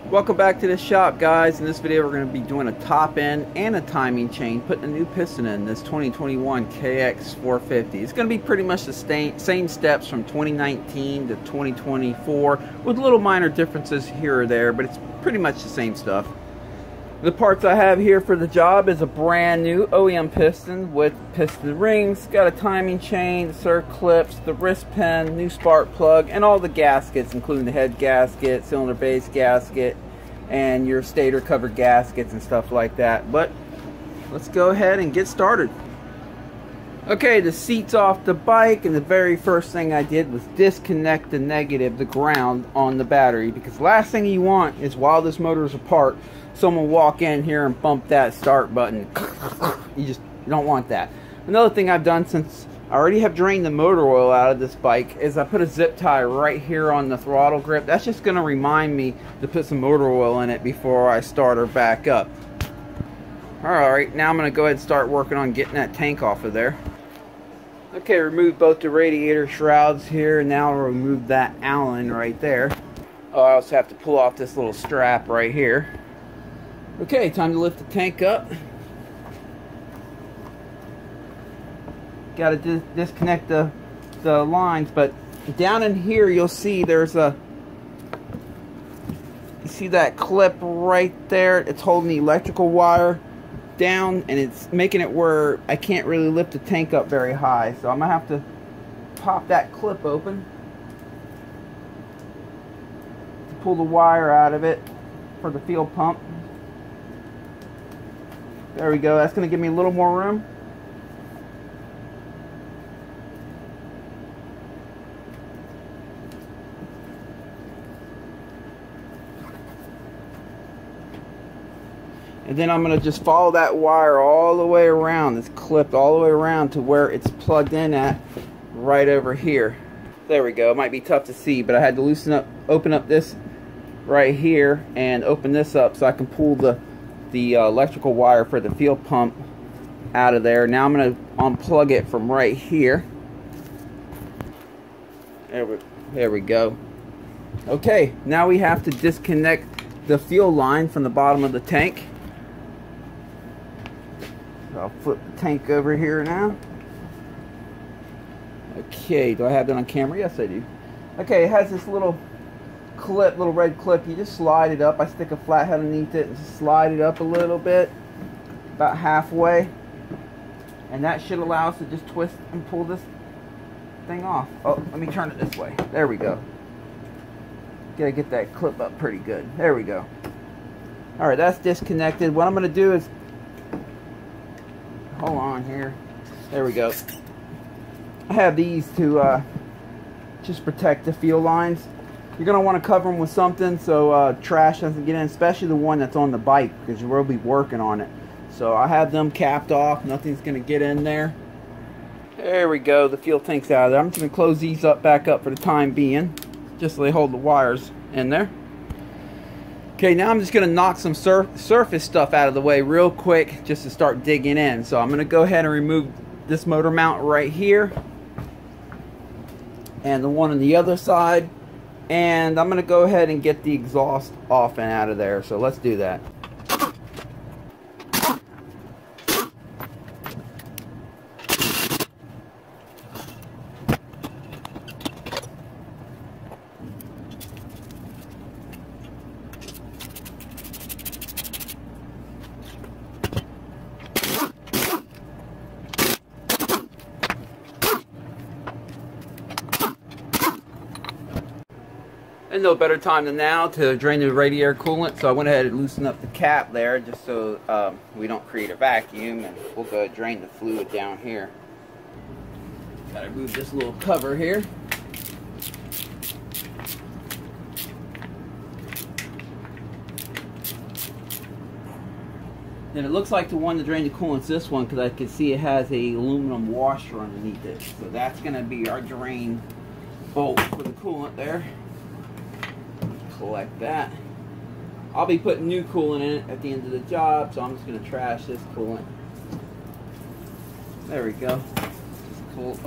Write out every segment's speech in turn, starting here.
Welcome back to the shop, guys. In this video we're going to be doing a top end and a timing chain, putting a new piston in this 2021 KX450. It's going to be pretty much the same steps from 2019 to 2024 with little minor differences here or there, but it's pretty much the same stuff. The parts I have here for the job is a brand new OEM piston with piston rings, got a timing chain, circlips, the wrist pin, new spark plug, and all the gaskets, including the head gasket, cylinder base gasket, and your stator covered gaskets and stuff like that. But let's go ahead and get started. Okay, the seat's off the bike, and the very first thing I did was disconnect the negative, the ground, on the battery, because the last thing you want is, while this motor is apart, someone walk in here and bump that start button. You don't want that. Another thing I've done, since I already have drained the motor oil out of this bike, is I put a zip tie right here on the throttle grip. That's just going to remind me to put some motor oil in it before I start her back up. Alright, now I'm going to go ahead and start working on getting that tank off of there. Okay, remove both the radiator shrouds here, and now I'll remove that Allen right there. Oh, I also have to pull off this little strap right here. Okay, time to lift the tank up. Got to disconnect the lines, but down in here you'll see there's a, you see that clip right there? It's holding the electrical wire down, and it's making it where I can't really lift the tank up very high. So I'm gonna have to pop that clip open to pull the wire out of it for the fuel pump. There we go. That's going to give me a little more room. And then I'm going to just follow that wire all the way around. It's clipped all the way around to where it's plugged in at, right over here. There we go. It might be tough to see, but I had to open up this right here and open this up so I can pull the electrical wire for the fuel pump out of there. Now I'm going to unplug it from right here. There we go. Okay, now we have to disconnect the fuel line from the bottom of the tank. So I'll flip the tank over here now. Okay, do I have that on camera? Yes, I do. Okay, it has this little clip, little red clip. You just slide it up. I stick a flathead underneath it and slide it up a little bit, about halfway, and that should allow us to just twist and pull this thing off. Oh, let me turn it this way. There we go. Gotta get that clip up pretty good. There we go. Alright, that's disconnected. What I'm gonna do is, hold on here. There we go. I have these to just protect the fuel lines. You're going to want to cover them with something so trash doesn't get in, especially the one that's on the bike, because you will be working on it. So I have them capped off. Nothing's going to get in there. There we go. The fuel tank's out of there. I'm just going to close these back up for the time being, just so they hold the wires in there. Okay, now I'm just going to knock some surface stuff out of the way real quick just to start digging in. So I'm going to go ahead and remove this motor mount right here and the one on the other side. And I'm going to go ahead and get the exhaust off and out of there. So let's do that. And no better time than now to drain the radiator coolant, so I went ahead and loosened up the cap there just so we don't create a vacuum, and we'll go ahead and drain the fluid down here. Gotta move this little cover here. And it looks like the one to drain the coolant is this one, because I can see it has a aluminum washer underneath it. So that's going to be our drain bolt for the coolant there. Collect that. I'll be putting new coolant in it at the end of the job, so I'm just going to trash this coolant. There we go. Just cool.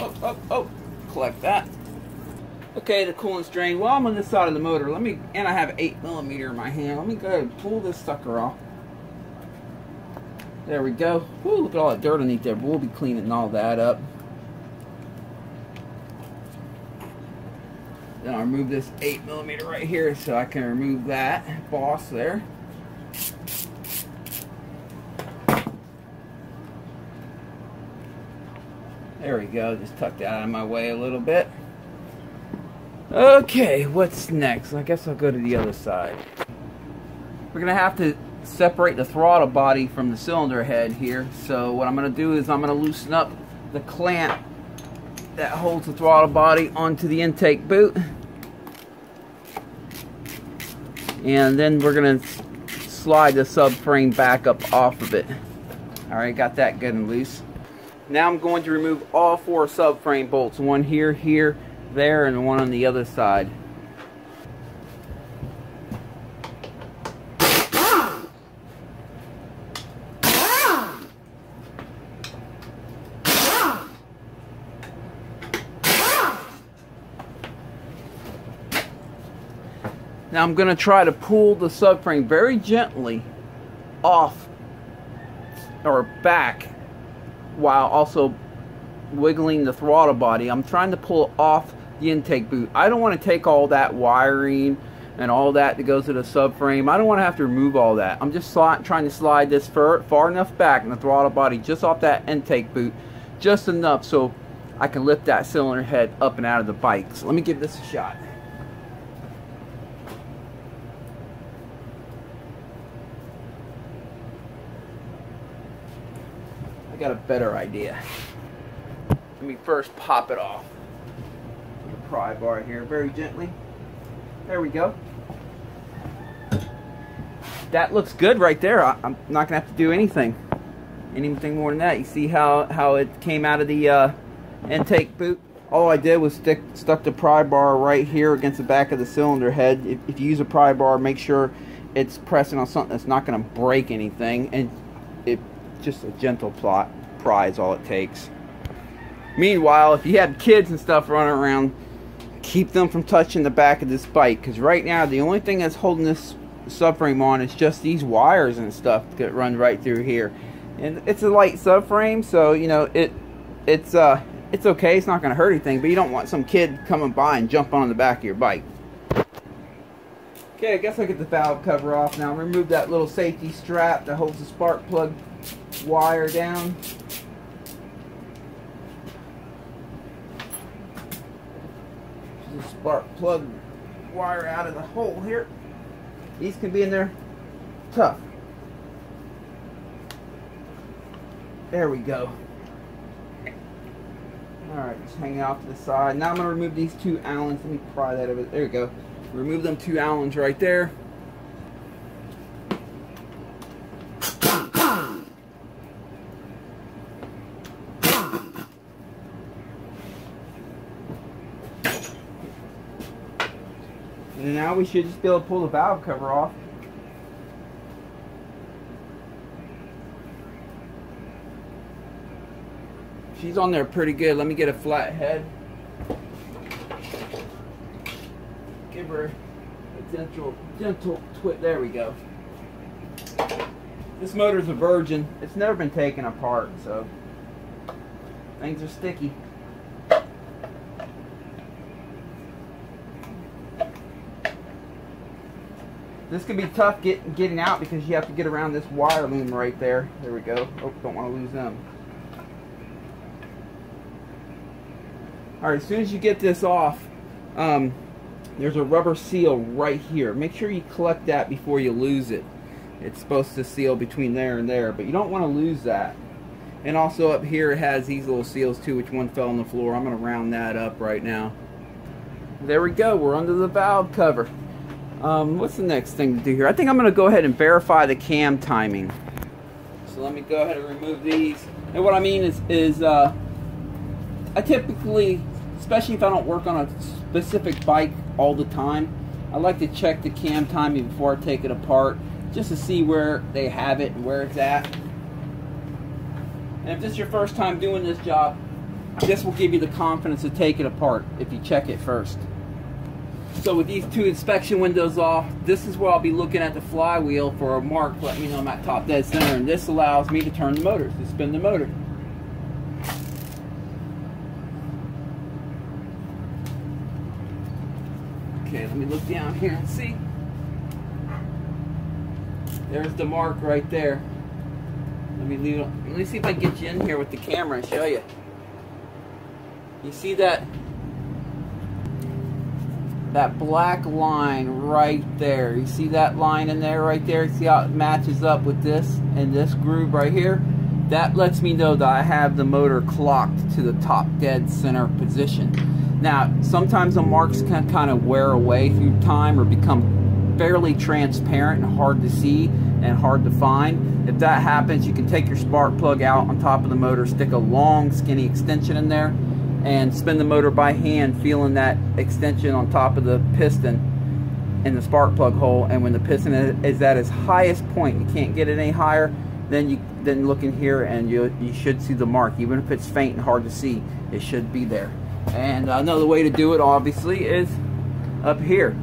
Oh, collect that. Okay, the coolant's drained. Well, I'm on this side of the motor. And I have 8mm in my hand. Let me go ahead and pull this sucker off. There we go. Woo, look at all that dirt underneath there. We'll be cleaning all that up. Then I'll remove this 8mm right here so I can remove that boss there. There we go. Just tuck that out of my way a little bit. Okay, what's next? I guess I'll go to the other side. We're going to have to separate the throttle body from the cylinder head here. So what I'm going to do is I'm going to loosen up the clamp that holds the throttle body onto the intake boot. And then we're going to slide the subframe back up off of it. Alright, got that good and loose. Now I'm going to remove all 4 subframe bolts. One here, here, there, and one on the other side. Now I'm going to try to pull the subframe very gently off or back while also wiggling the throttle body. I'm trying to pull off the intake boot. I don't want to take all that wiring and all that goes to the subframe. I don't want to have to remove all that. I'm just trying to slide this far enough back in the throttle body just off that intake boot, just enough so I can lift that cylinder head up and out of the bike. So let me give this a shot. I got a better idea. Let me first pop it off. The pry bar here very gently. There we go. That looks good right there. I'm not gonna have to do anything more than that. You see how it came out of the intake boot? All I did was stuck the pry bar right here against the back of the cylinder head. If you use a pry bar, make sure it's pressing on something that's not going to break anything, and just a gentle pry is all it takes. Meanwhile, if you have kids and stuff running around, keep them from touching the back of this bike, because right now the only thing that's holding this subframe on is just these wires and stuff that run right through here. And it's a light subframe, so you know it's okay. It's not going to hurt anything, but you don't want some kid coming by and jumping on the back of your bike. Okay, I guess I'll get the valve cover off now. Remove that little safety strap that holds the spark plug wire down. The spark plug wire out of the hole here. These can be in there tough. There we go. Alright, just hanging off to the side. Now I'm going to remove these 2 Allens. Let me pry that over. There we go. Remove them 2 Allens right there. And now we should just be able to pull the valve cover off. She's on there pretty good. Let me get a flat head. Give her a gentle twist. There we go. This motor's a virgin. It's never been taken apart, so things are sticky. This can be tough getting out because you have to get around this wire loom right there. There we go. Oh, don't want to lose them. Alright, as soon as you get this off, there's a rubber seal right here. Make sure you collect that before you lose it. It's supposed to seal between there and there, but you don't want to lose that. And also up here it has these little seals too, which one fell on the floor. I'm going to round that up right now. There we go. We're under the valve cover. What's the next thing to do here? I think I'm going to go ahead and verify the cam timing. So let me go ahead and remove these. And what I mean is I typically, especially if I don't work on a specific bike all the time, I like to check the cam timing before I take it apart, just to see where they have it and where it's at. And if this is your first time doing this job, this will give you the confidence to take it apart if you check it first. So with these two inspection windows off, this is where I'll be looking at the flywheel for a mark, let me know I'm at top dead center, and this allows me to turn the motors, to spin the motor. Okay, let me look down here and see. There's the mark right there. Let me see if I can get you in here with the camera and show you. You see that black line right there? You see that line in there right there? See how it matches up with this and this groove right here? That lets me know that I have the motor clocked to the top dead center position. Now, sometimes the marks can kind of wear away through time or become fairly transparent and hard to see and hard to find. If that happens, you can take your spark plug out on top of the motor, stick a long skinny extension in there, and spin the motor by hand, feeling that extension on top of the piston in the spark plug hole. And when the piston is at its highest point, you can't get it any higher, then look in here and you should see the mark. Even if it's faint and hard to see, it should be there. And another way to do it, obviously, is up here.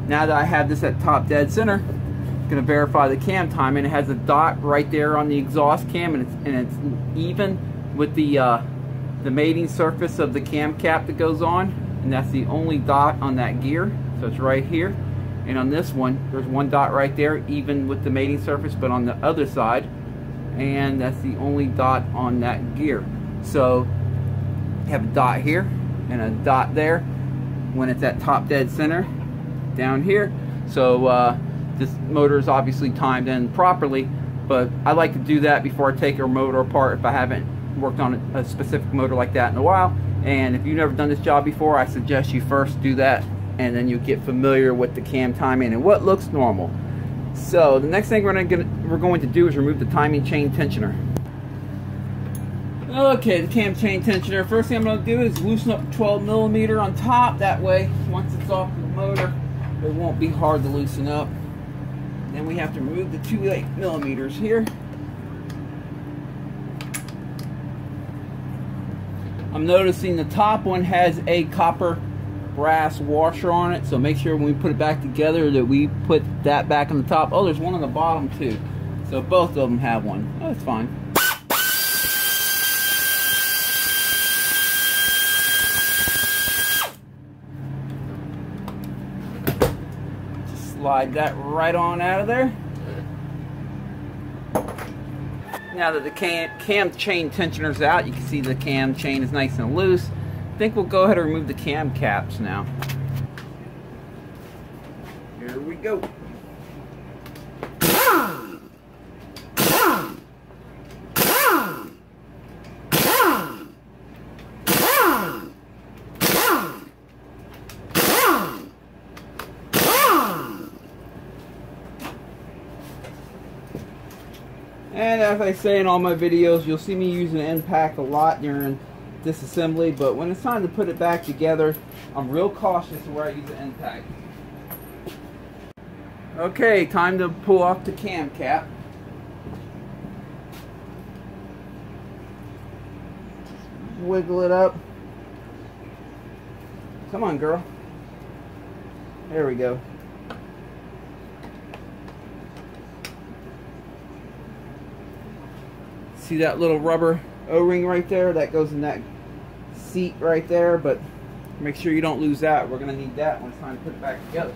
Now that I have this at top dead center, I'm going to verify the cam timing. It has a dot right there on the exhaust cam, and it's even with the mating surface of the cam cap that goes on, and that's the only dot on that gear. So it's right here. And on this one, there's one dot right there, even with the mating surface, but on the other side, and that's the only dot on that gear. So you have a dot here and a dot there when it's at top dead center down here. So this motor is obviously timed in properly, but I like to do that before I take a motor apart if I haven't worked on a specific motor like that in a while. And if you've never done this job before, I suggest you first do that, and then you get familiar with the cam timing and what looks normal. So the next thing we're going to do is remove the timing chain tensioner. Okay, the cam chain tensioner. First thing I'm going to do is loosen up 12mm on top. That way, once it's off the motor, it won't be hard to loosen up. Then we have to remove the 2.8mm here. I'm noticing the top one has a copper brass washer on it, so make sure when we put it back together that we put that back on the top. Oh, there's one on the bottom too. So both of them have one. Oh, that's fine. Just slide that right on out of there. Now that the cam chain tensioner's out, you can see the cam chain is nice and loose. I think we'll go ahead and remove the cam caps now. Here we go. And as I say in all my videos, you'll see me using end pack a lot during disassembly, but when it's time to put it back together, I'm real cautious where I use the end pack. Okay, time to pull off the cam cap. Wiggle it up. Come on, girl. There we go. See that little rubber O-ring right there? That goes in that seat right there, but make sure you don't lose that. We're going to need that when it's time to put it back together.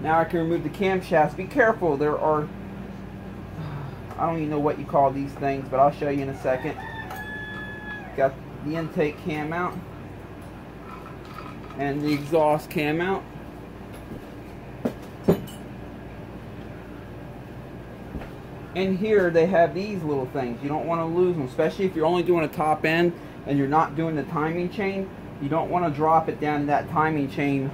Now I can remove the camshafts. Be careful, there are, I don't even know what you call these things, but I'll show you in a second. Got the intake cam out and the exhaust cam out. In here they have these little things. You don't want to lose them, especially if you're only doing a top end and you're not doing the timing chain. You don't want to drop it down that timing chain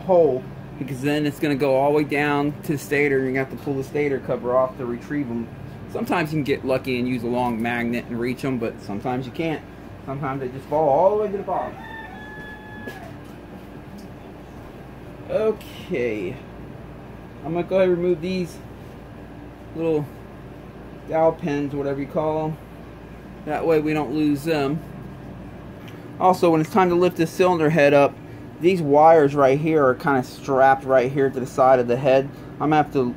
hole, because then it's going to go all the way down to the stator. You're going to have to pull the stator cover off to retrieve them. Sometimes you can get lucky and use a long magnet and reach them, but sometimes you can't. Sometimes they just fall all the way to the bottom. Okay, I'm going to go ahead and remove these little dowel pins, whatever you call them. That way we don't lose them. Also, when it's time to lift this cylinder head up, these wires right here are kind of strapped right here to the side of the head. I'm gonna have to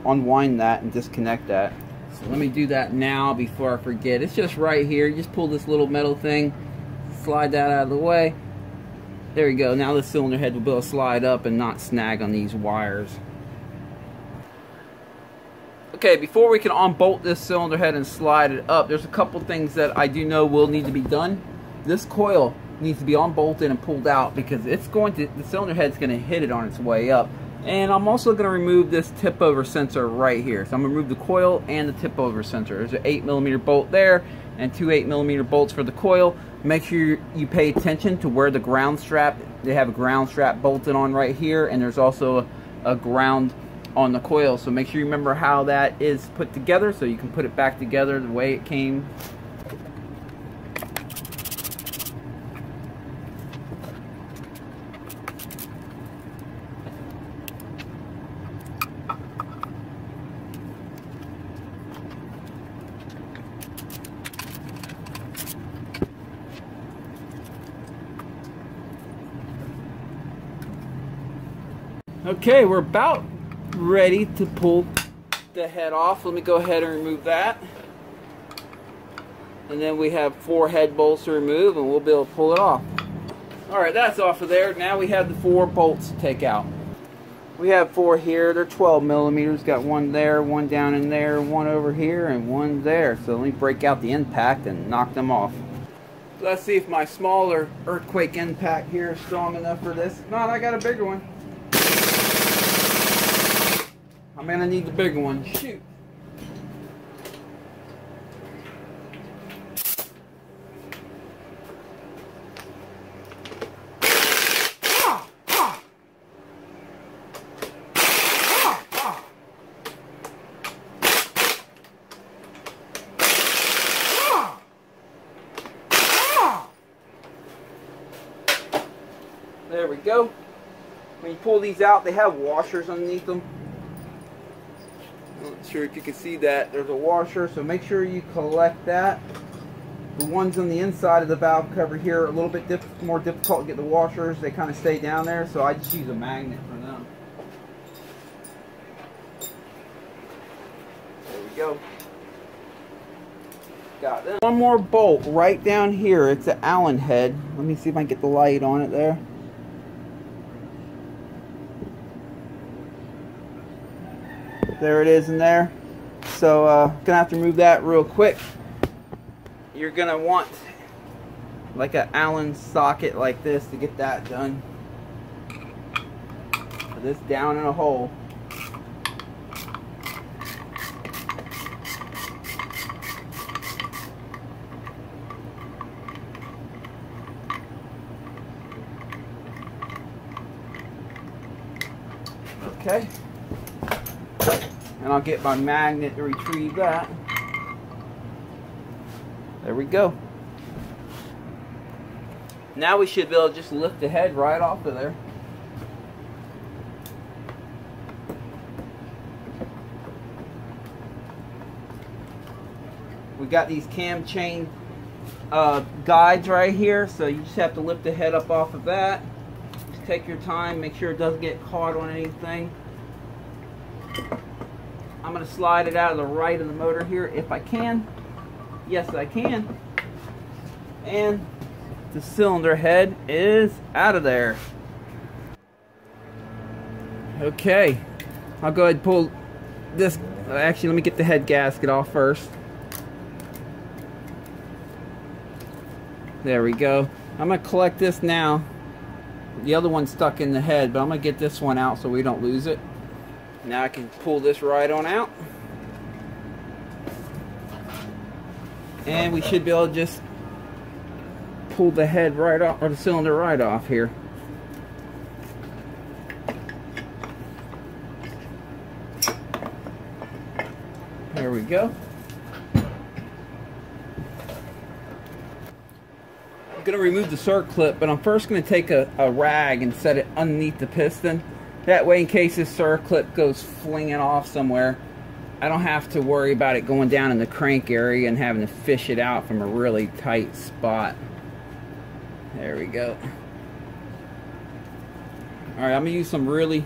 unwind that and disconnect that. So let me do that now before I forget. It's just right here. You just pull this little metal thing, slide that out of the way. There you go. Now the cylinder head will be able to slide up and not snag on these wires. Okay, before we can unbolt this cylinder head and slide it up, there's a couple things that I do know will need to be done. This coil needs to be unbolted and pulled out because it's going to, the cylinder head's going to hit it on its way up. And I'm also going to remove this tip over sensor right here. So I'm going to remove the coil and the tip over sensor. There's an 8mm bolt there and two 8mm bolts for the coil. Make sure you pay attention to where the ground strap, they have a ground strap bolted on right here, and there's also a ground on the coil. So make sure you remember how that is put together so you can put it back together the way it came. Okay, we're about ready to pull the head off. Let me go ahead and remove that. And then we have 4 head bolts to remove, and we'll be able to pull it off. Alright, that's off of there. Now we have the 4 bolts to take out. We have 4 here. They're 12mm. Got one there, one down in there, one over here, and one there. So let me break out the impact and knock them off. Let's see if my smaller earthquake impact here is strong enough for this. If not, I got a bigger one. I'm gonna need the bigger one. Shoot. There we go. When you pull these out, they have washers underneath them. I'm not sure if you can see that. There's a washer, so make sure you collect that. The ones on the inside of the valve cover here are a little bit more difficult to get the washers. They kind of stay down there, so I just use a magnet for them. There we go. Got them. One more bolt right down here. It's an Allen head. Let me see if I can get the light on it there. There it is in there. So gonna have to remove that real quick. You're gonna want like an Allen socket like this to get that done. Put this down in a hole. Okay. And I'll get my magnet to retrieve that. There we go. Now we should be able to just lift the head right off of there. We got these cam chain guides right here, so you just have to lift the head up off of that. Just take your time, make sure it doesn't get caught on anything. I'm going to slide it out of the right of the motor here if I can. Yes, I can. And the cylinder head is out of there. Okay. I'll go ahead and pull this. Actually, let me get the head gasket off first. There we go. I'm going to collect this now. The other one's stuck in the head, but I'm going to get this one out so we don't lose it. Now I can pull this right on out. And we should be able to just pull the head right off, or the cylinder right off here. There we go. I'm going to remove the circlip, but I'm first going to take a rag and set it underneath the piston. That way, in case this circlip goes flinging off somewhere, I don't have to worry about it going down in the crank area and having to fish it out from a really tight spot. There we go. Alright, I'm going to use some really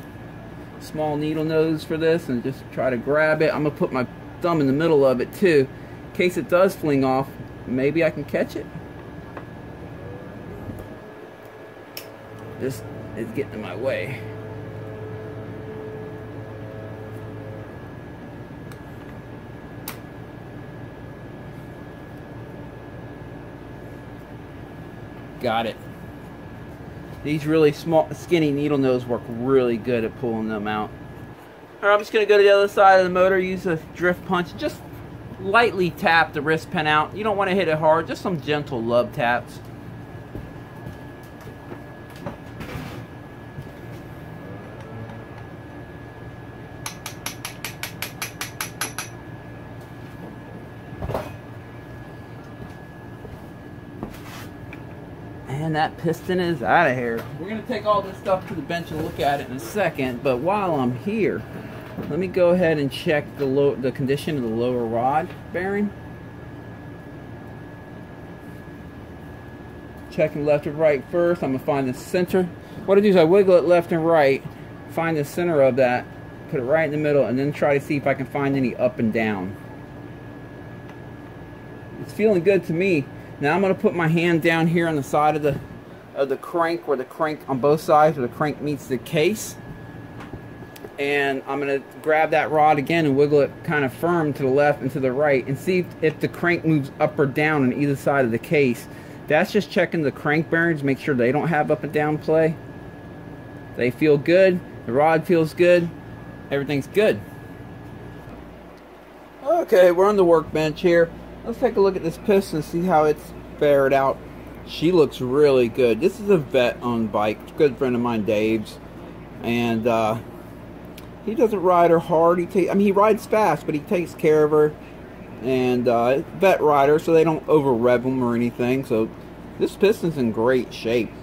small needle nose for this and just try to grab it. I'm going to put my thumb in the middle of it too, in case it does fling off. Maybe I can catch it. This is getting in my way. Got it. These really small, skinny needle nose work really good at pulling them out. Alright, I'm just going to go to the other side of the motor, use a drift punch, just lightly tap the wrist pin out. You don't want to hit it hard, just some gentle love taps. And that piston is out of here. We're going to take all this stuff to the bench and look at it in a second, but while I'm here, let me go ahead and check the condition of the lower rod bearing. Checking left and right first. I'm going to find the center. What I do is I wiggle it left and right, find the center of that, put it right in the middle, and then try to see if I can find any up and down. It's feeling good to me. Now I'm going to put my hand down here on the side of the crank, where the crank on both sides, where the crank meets the case. And I'm going to grab that rod again and wiggle it kind of firm to the left and to the right, and see if the crank moves up or down on either side of the case. That's just checking the crank bearings, make sure they don't have up and down play. They feel good, the rod feels good, everything's good. Okay, we're on the workbench here. Let's take a look at this piston and see how it's fared out. She looks really good. This is a vet-owned bike. It's a good friend of mine, Dave's. And he doesn't ride her hard. He rides fast, but he takes care of her. And vet rider, so they don't over-rev them or anything. So this piston's in great shape.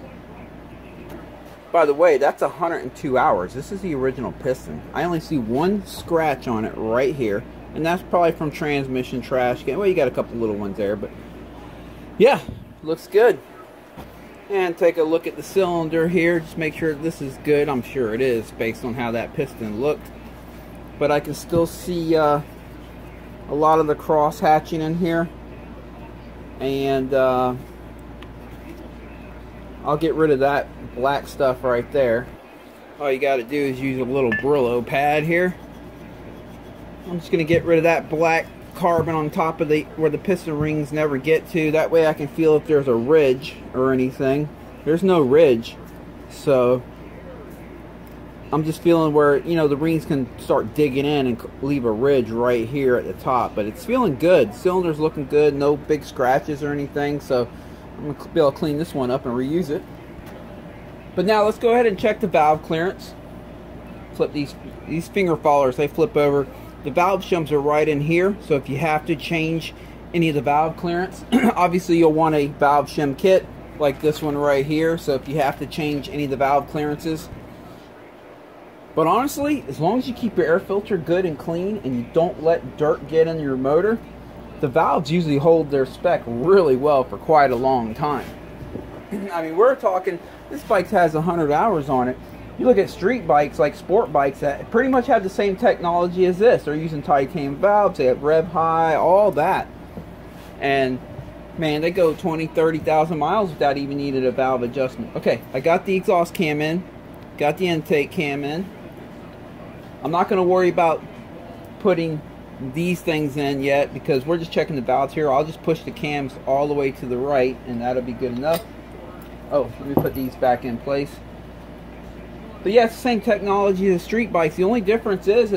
By the way, that's 102 hours. This is the original piston. I only see one scratch on it right here. And that's probably from transmission trash can. Well, you got a couple little ones there, but yeah, looks good. And take a look at the cylinder here. Just make sure this is good. I'm sure it is based on how that piston looked. But I can still see a lot of the cross hatching in here. And I'll get rid of that black stuff right there. All you got to do is use a little Brillo pad here. I'm just going to get rid of that black carbon on top of where the piston rings never get to. That way I can feel if there's a ridge or anything. There's no ridge. So I'm just feeling where, you know, the rings can start digging in and leave a ridge right here at the top. But it's feeling good. Cylinder's looking good. No big scratches or anything. So I'm going to be able to clean this one up and reuse it. But now let's go ahead and check the valve clearance. Flip these finger followers. They flip over. The valve shims are right in here, so if you have to change any of the valve clearance, obviously you'll want a valve shim kit like this one right here, so if you have to change any of the valve clearances. But honestly, as long as you keep your air filter good and clean and you don't let dirt get in your motor, the valves usually hold their spec really well for quite a long time. I mean, we're talking, this bike has 100 hours on it. You look at street bikes, like sport bikes, that pretty much have the same technology as this. They're using titanium valves, they have rev high, all that. And man, they go 20, 30,000 miles without even needing a valve adjustment. Okay, I got the exhaust cam in, got the intake cam in. I'm not going to worry about putting these things in yet because we're just checking the valves here. I'll just push the cams all the way to the right and that'll be good enough. Oh, let me put these back in place. But yeah, it's the same technology as street bikes. The only difference is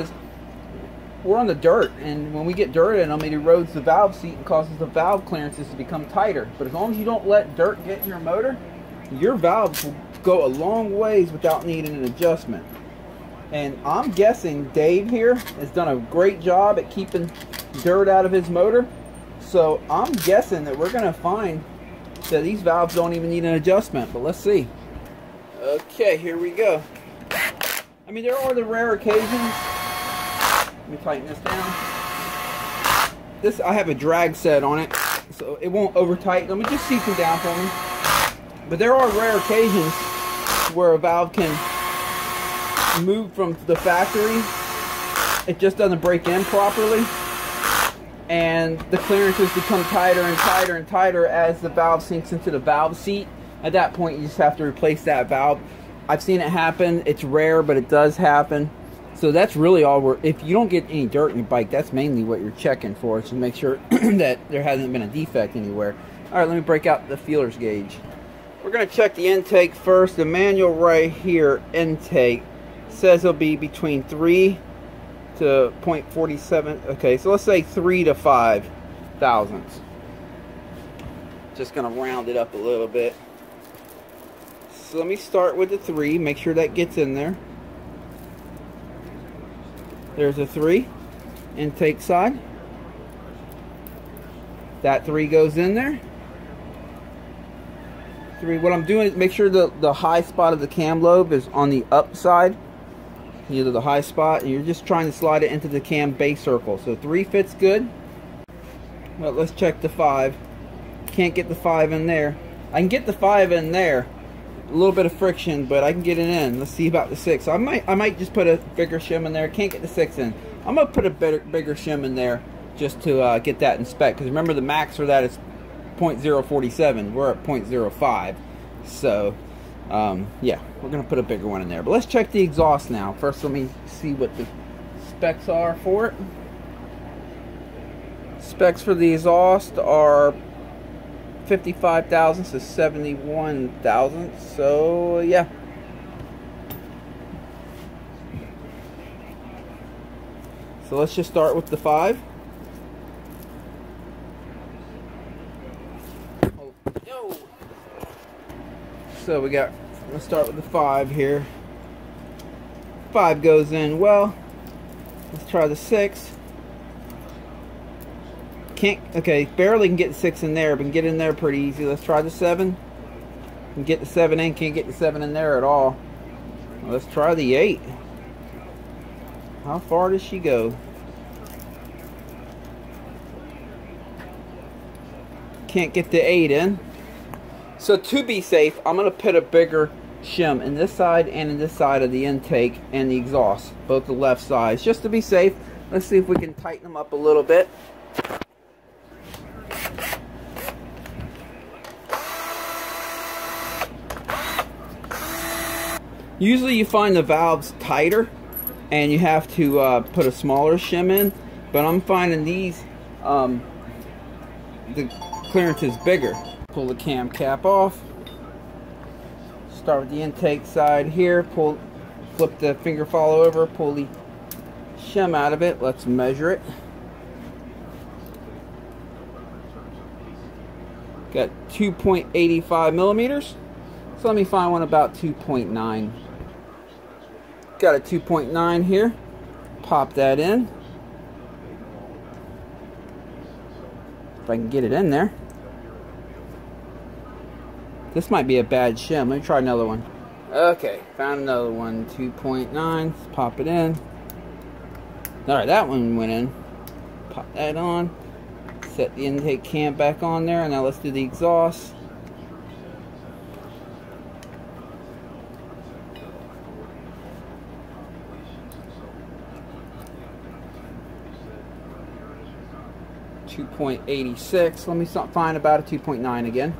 we're on the dirt, and when we get dirt in them, it erodes the valve seat and causes the valve clearances to become tighter. But as long as you don't let dirt get in your motor, your valves will go a long ways without needing an adjustment. And I'm guessing Dave here has done a great job at keeping dirt out of his motor. So I'm guessing that we're going to find that these valves don't even need an adjustment. But let's see. Okay, here we go. I mean, there are the rare occasions. Let me tighten this down. I have a drag set on it, so it won't over tighten. Let me just seat them down for me. But there are rare occasions where a valve can moved from the factory, it just doesn't break in properly, and the clearances become tighter and tighter and tighter as the valve sinks into the valve seat. At that point, you just have to replace that valve. I've seen it happen. It's rare, but it does happen. So that's really all if you don't get any dirt in your bike, that's mainly what you're checking for, to make sure that there hasn't been a defect anywhere. All right, let me break out the feelers gauge. We're going to check the intake first. The manual right here, intake, says it'll be between 3 to 0.47. Okay, so let's say 3 to 5 thousandths. Just going to round it up a little bit. So let me start with the 3, make sure that gets in there. There's a 3, intake side. That 3 goes in there. 3. What I'm doing is make sure the high spot of the cam lobe is on the up side, either the high spot, and you're just trying to slide it into the cam base circle. So 3 fits good. Well, let's check the 5. Can't get the 5 in there. I can get the 5 in there. A little bit of friction, but I can get it in. Let's see about the 6. So I might just put a bigger shim in there. Can't get the 6 in. I'm gonna put a bigger shim in there just to get that in spec. Because remember, the max for that is 0.047. We're at 0.05. So yeah, we're gonna put a bigger one in there. But let's check the exhaust now. First, let me see what the specs are for it. Specs for the exhaust are 55 thousandths to 71 thousandths. So yeah. So let's just start with the 5. So let's start with the 5 here. 5 goes in well. Let's try the 6. Okay, barely can get the 6 in there, but can get in there pretty easy. Let's try the 7. Can get the 7 in, can't get the 7 in there at all. Well, let's try the 8. How far does she go? Can't get the 8 in. So to be safe, I'm going to put a bigger shim in this side and in this side of the intake and the exhaust, both the left sides, just to be safe. Let's see if we can tighten them up a little bit. Usually you find the valves tighter and you have to put a smaller shim in, but I'm finding these, the clearance is bigger. Pull the cam cap off. Start with the intake side here. Flip the finger follow over, pull the shim out of it. Let's measure it. Got 2.85 millimeters. So let me find one about 2.9. Got a 2.9 here. Pop that in. If I can get it in there. This might be a bad shim. Let me try another one. Okay, found another one. 2.9. Let's pop it in. Alright, that one went in. Pop that on. Set the intake cam back on there. Now let's do the exhaust. .86. Let me find about a 2.9 again.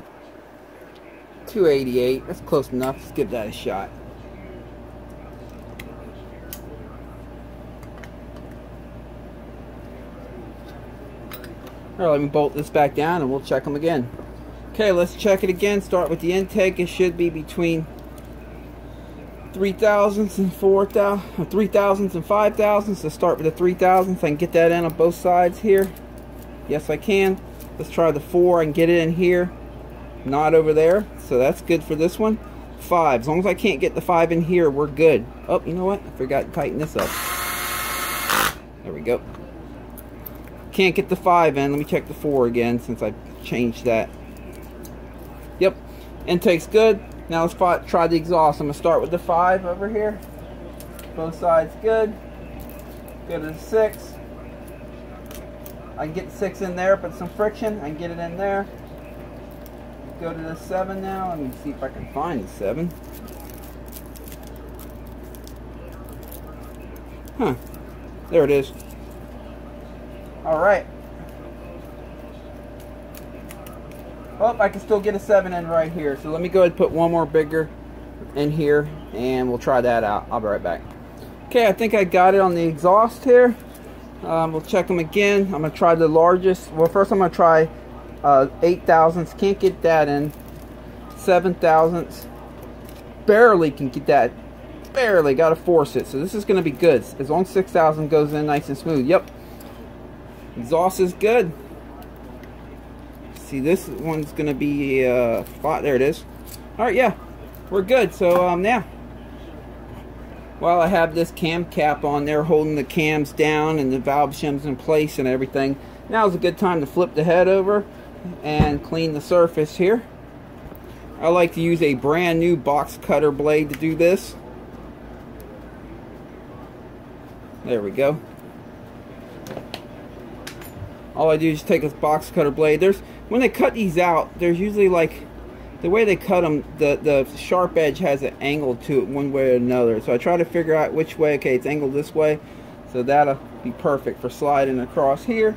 288. That's close enough. Let's give that a shot. Alright, let me bolt this back down and we'll check them again. Okay, let's check it again. Start with the intake. It should be between 3 thousandths and 4 thousandths, 3 thousandths and 5 thousandths. Let's start with the 3 thousandths. I can get that in on both sides here. Yes, I can. Let's try the 4. I can get it in here, not over there. So that's good for this one. 5. As long as I can't get the 5 in here, we're good. Oh, you know what? I forgot to tighten this up. There we go. Can't get the 5 in. Let me check the 4 again since I changed that. Yep. Intake's good. Now let's try the exhaust. I'm going to start with the 5 over here. Both sides good. Go to the 6. I can get the 6 in there, but some friction. I can get it in there. Go to the 7 now. Let me see if I can find the 7. Huh. There it is. Alright. Oh, I can still get a 7 in right here. So let me go ahead and put one more bigger in here, and we'll try that out. I'll be right back. Okay, I think I got it on the exhaust here. We'll check them again. I'm going to try the largest. Well, first I'm going to try 8 thousandths. Can't get that in. 7 thousandths. Barely can get that. Barely. Got to force it. So this is going to be good. As long as 6 thousand goes in nice and smooth. Yep. Exhaust is good. See, this one's going to be spot. There it is. Alright, yeah. We're good. So, now. While I have this cam cap on there holding the cams down and the valve shims in place and everything, now is a good time to flip the head over and clean the surface here. I like to use a brand new box cutter blade to do this. There we go. All I do is take this box cutter blade. When they cut these out, there's usually like, the way they cut them, the sharp edge has an angle to it one way or another. So I try to figure out which way. Okay, it's angled this way. So that'll be perfect for sliding across here.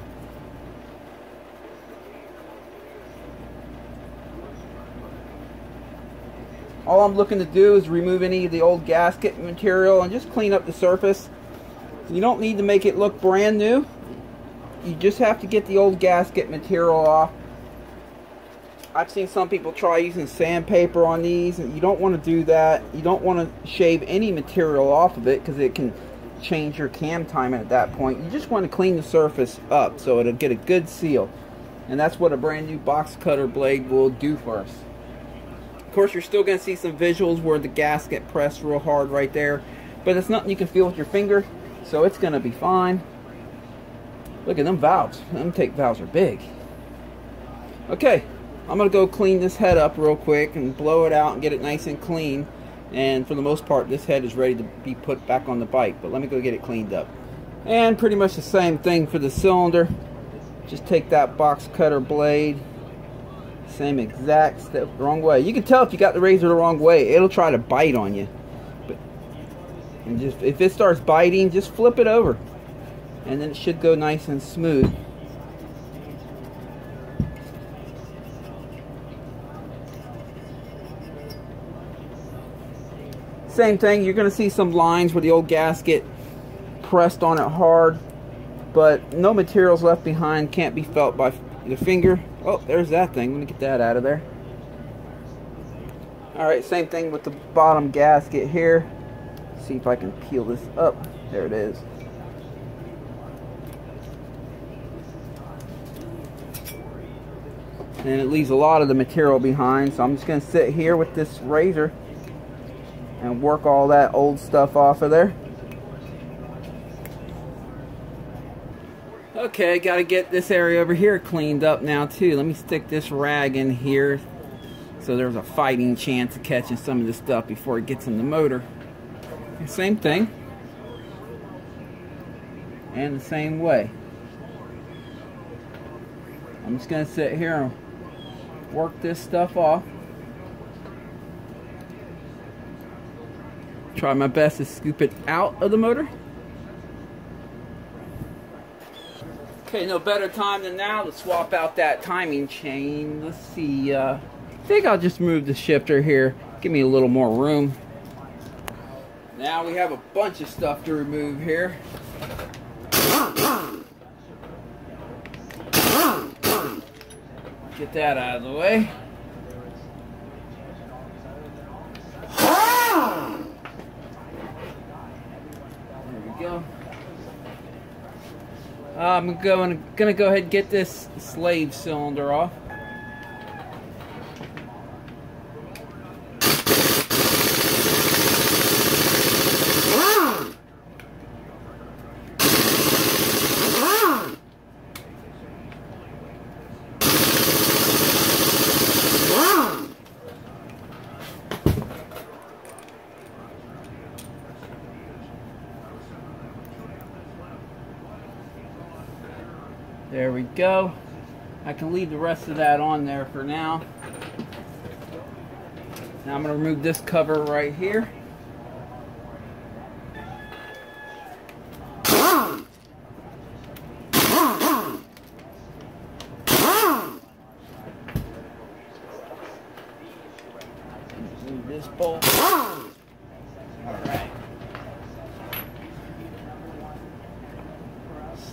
All I'm looking to do is remove any of the old gasket material and just clean up the surface. You don't need to make it look brand new. You just have to get the old gasket material off. I've seen some people try using sandpaper on these, and you don't want to do that. You don't want to shave any material off of it because it can change your cam time at that point. You just want to clean the surface up so it'll get a good seal. And that's what a brand new box cutter blade will do for us. Of course, you're still going to see some visuals where the gasket pressed real hard right there, but it's nothing you can feel with your finger, so it's going to be fine. Look at them valves. Them intake valves are big. Okay. I'm going to go clean this head up real quick and blow it out and get it nice and clean. And for the most part, this head is ready to be put back on the bike. But let me go get it cleaned up. And pretty much the same thing for the cylinder. Just take that box cutter blade. Same exact step, wrong way. You can tell if you got the razor the wrong way. It'll try to bite on you. And just if it starts biting, just flip it over. And then it should go nice and smooth. Same thing, you're going to see some lines where the old gasket pressed on it hard, but no materials left behind, can't be felt by the finger. Oh, there's that thing. Let me get that out of there. Alright, same thing with the bottom gasket here. See if I can peel this up. There it is. And it leaves a lot of the material behind, so I'm just going to sit here with this razor and work all that old stuff off of there. Okay, got to get this area over here cleaned up now too. Let me stick this rag in here so there's a fighting chance of catching some of this stuff before it gets in the motor. Same thing. And the same way. I'm just going to sit here and work this stuff off. Try my best to scoop it out of the motor. Okay, no better time than now to swap out that timing chain. Let's see, I think I'll just move the shifter here. Give me a little more room. Now we have a bunch of stuff to remove here. Get that out of the way. Go. I'm gonna go ahead and get this slave cylinder off. There we go. I can leave the rest of that on there for now. Now I'm going to remove this cover right here. bolt. Alright.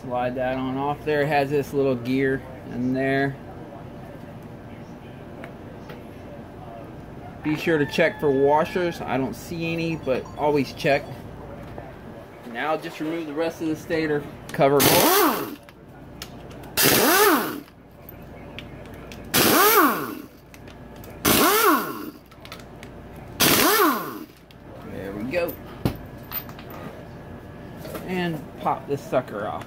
Slide that on off there. It has this little gear in there. Be sure to check for washers. I don't see any, but always check. Now just remove the rest of the stator cover bolt. There we go. And pop this sucker off.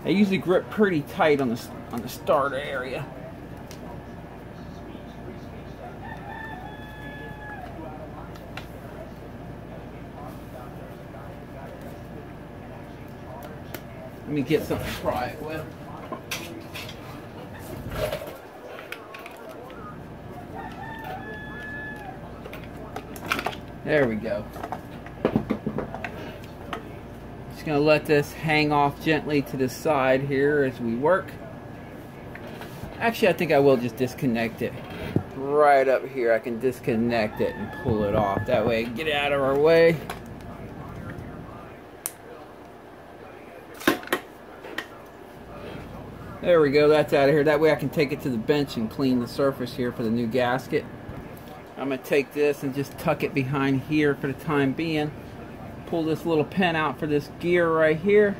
They usually grip pretty tight on the starter area. Let me get something to pry it with. There we go. Just going to let this hang off gently to the side here as we work. Actually, I think I will just disconnect it. Right up here, I can disconnect it and pull it off. That way, get it out of our way. There we go, that's out of here. That way I can take it to the bench and clean the surface here for the new gasket. I'm going to take this and just tuck it behind here for the time being. Pull this little pin out for this gear right here.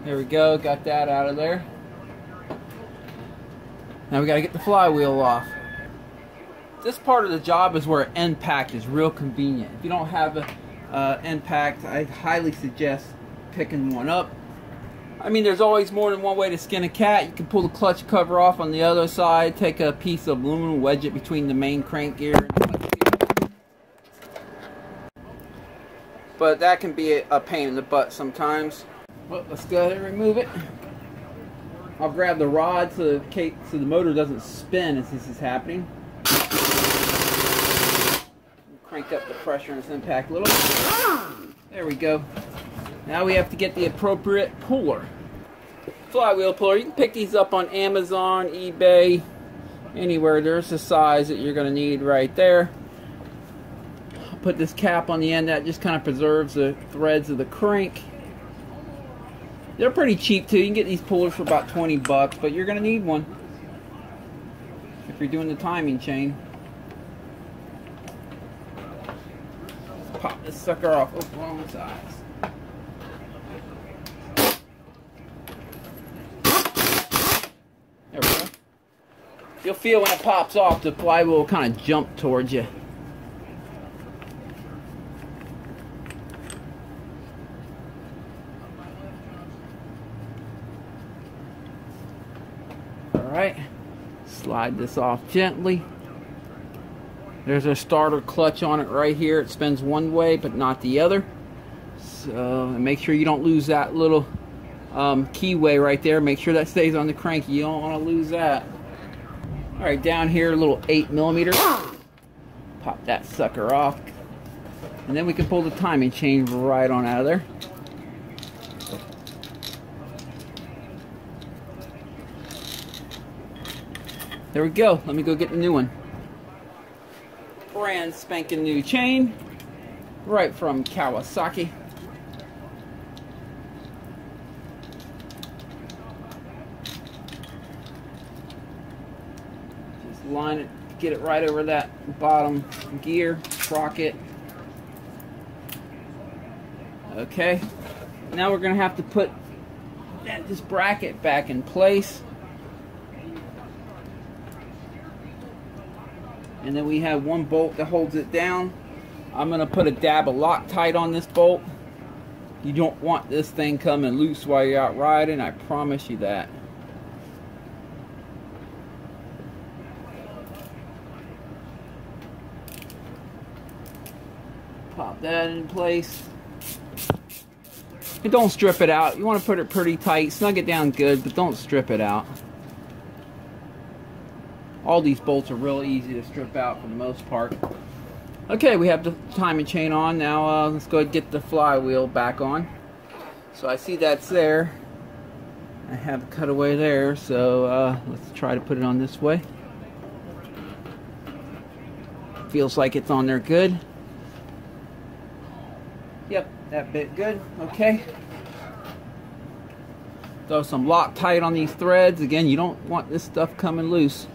There we go, got that out of there. Now we got to get the flywheel off. This part of the job is where an end pack is real convenient. If you don't have an end pack, I highly suggest picking one up. I mean, there's always more than one way to skin a cat. You can pull the clutch cover off on the other side, take a piece of aluminum, wedge it between the main crank gear and clutch gear. But that can be a pain in the butt sometimes. Well, let's go ahead and remove it. I'll grab the rod so the motor doesn't spin as this is happening. Crank up the pressure in this impact a little. There we go. Now we have to get the appropriate puller. Flywheel puller. You can pick these up on Amazon, eBay, anywhere. There's the size that you're going to need right there. I'll put this cap on the end. That just kind of preserves the threads of the crank. They're pretty cheap too. You can get these pullers for about 20 bucks, but you're going to need one if you're doing the timing chain. Let's pop this sucker off. Oh, wrong size. There we go. You'll feel when it pops off, the flywheel will kind of jump towards you. Alright, slide this off gently. There's a starter clutch on it right here. It spins one way but not the other. So make sure you don't lose that little keyway right there. Make sure that stays on the crank. You don't want to lose that. Alright, down here a little 8mm. Pop that sucker off. And then we can pull the timing chain right on out of there. There we go. Let me go get the new one. Brand spanking new chain. Right from Kawasaki. Just line it, get it right over that bottom gear, sprocket. Okay. Now we're going to have to put this bracket back in place. And then we have one bolt that holds it down. I'm going to put a dab of Loctite on this bolt. You don't want this thing coming loose while you're out riding, I promise you that. Pop that in place. And don't strip it out. You want to put it pretty tight, snug it down good, but don't strip it out. All these bolts are real easy to strip out for the most part. Okay, we have the timing chain on. Now let's go ahead and get the flywheel back on. So I see that's there. I have a cutaway there, so let's try to put it on this way. Feels like it's on there good. Yep, that bit good. Okay. Throw some Loctite on these threads. Again, you don't want this stuff coming loose.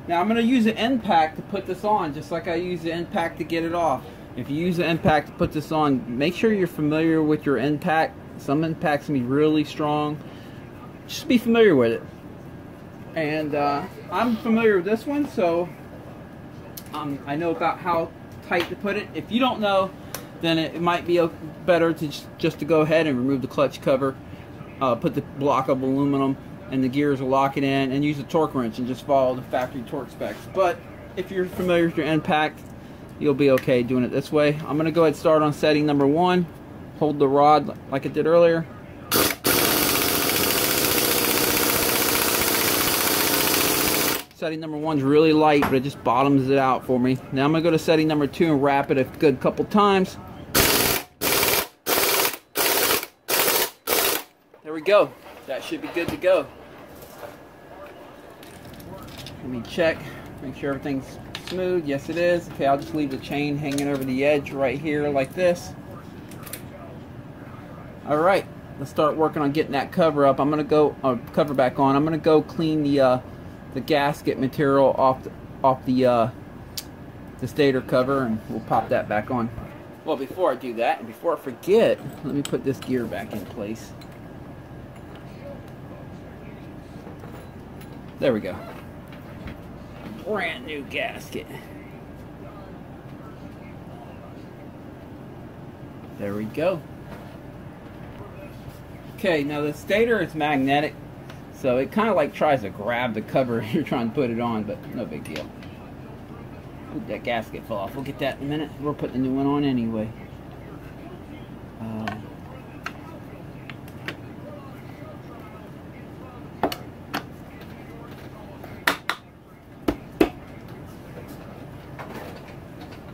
Now I'm going to use an end pack to put this on, just like I use the end pack to get it off. If you use the end pack to put this on, make sure you're familiar with your end pack. Some end packs can be really strong. Just be familiar with it. And I'm familiar with this one, so I know about how tight to put it. If you don't know, then it might be better to just to go ahead and remove the clutch cover, put the block of aluminum, and the gears will lock it in, and use a torque wrench and just follow the factory torque specs. But if you're familiar with your end pack, you'll be okay doing it this way. I'm going to go ahead and start on setting number 1. Hold the rod like I did earlier. Setting number 1's really light, but it just bottoms it out for me. Now I'm going to go to setting number 2 and wrap it a good couple times. There we go. That should be good to go. Let me check, make sure everything's smooth. Yes, it is. Okay, I'll just leave the chain hanging over the edge right here like this. Alright, let's start working on getting that cover up. I'm going to go, cover back on. I'm going to go clean the gasket material off the stator cover, and we'll pop that back on. Well, before I do that, and before I forget, let me put this gear back in place. There we go. Brand new gasket. There we go. Okay, now the stator is magnetic, so it kind of like tries to grab the cover you're trying to put it on, but no big deal. Ooh, that gasket fell off. We'll get that in a minute. We're putting a new one on anyway.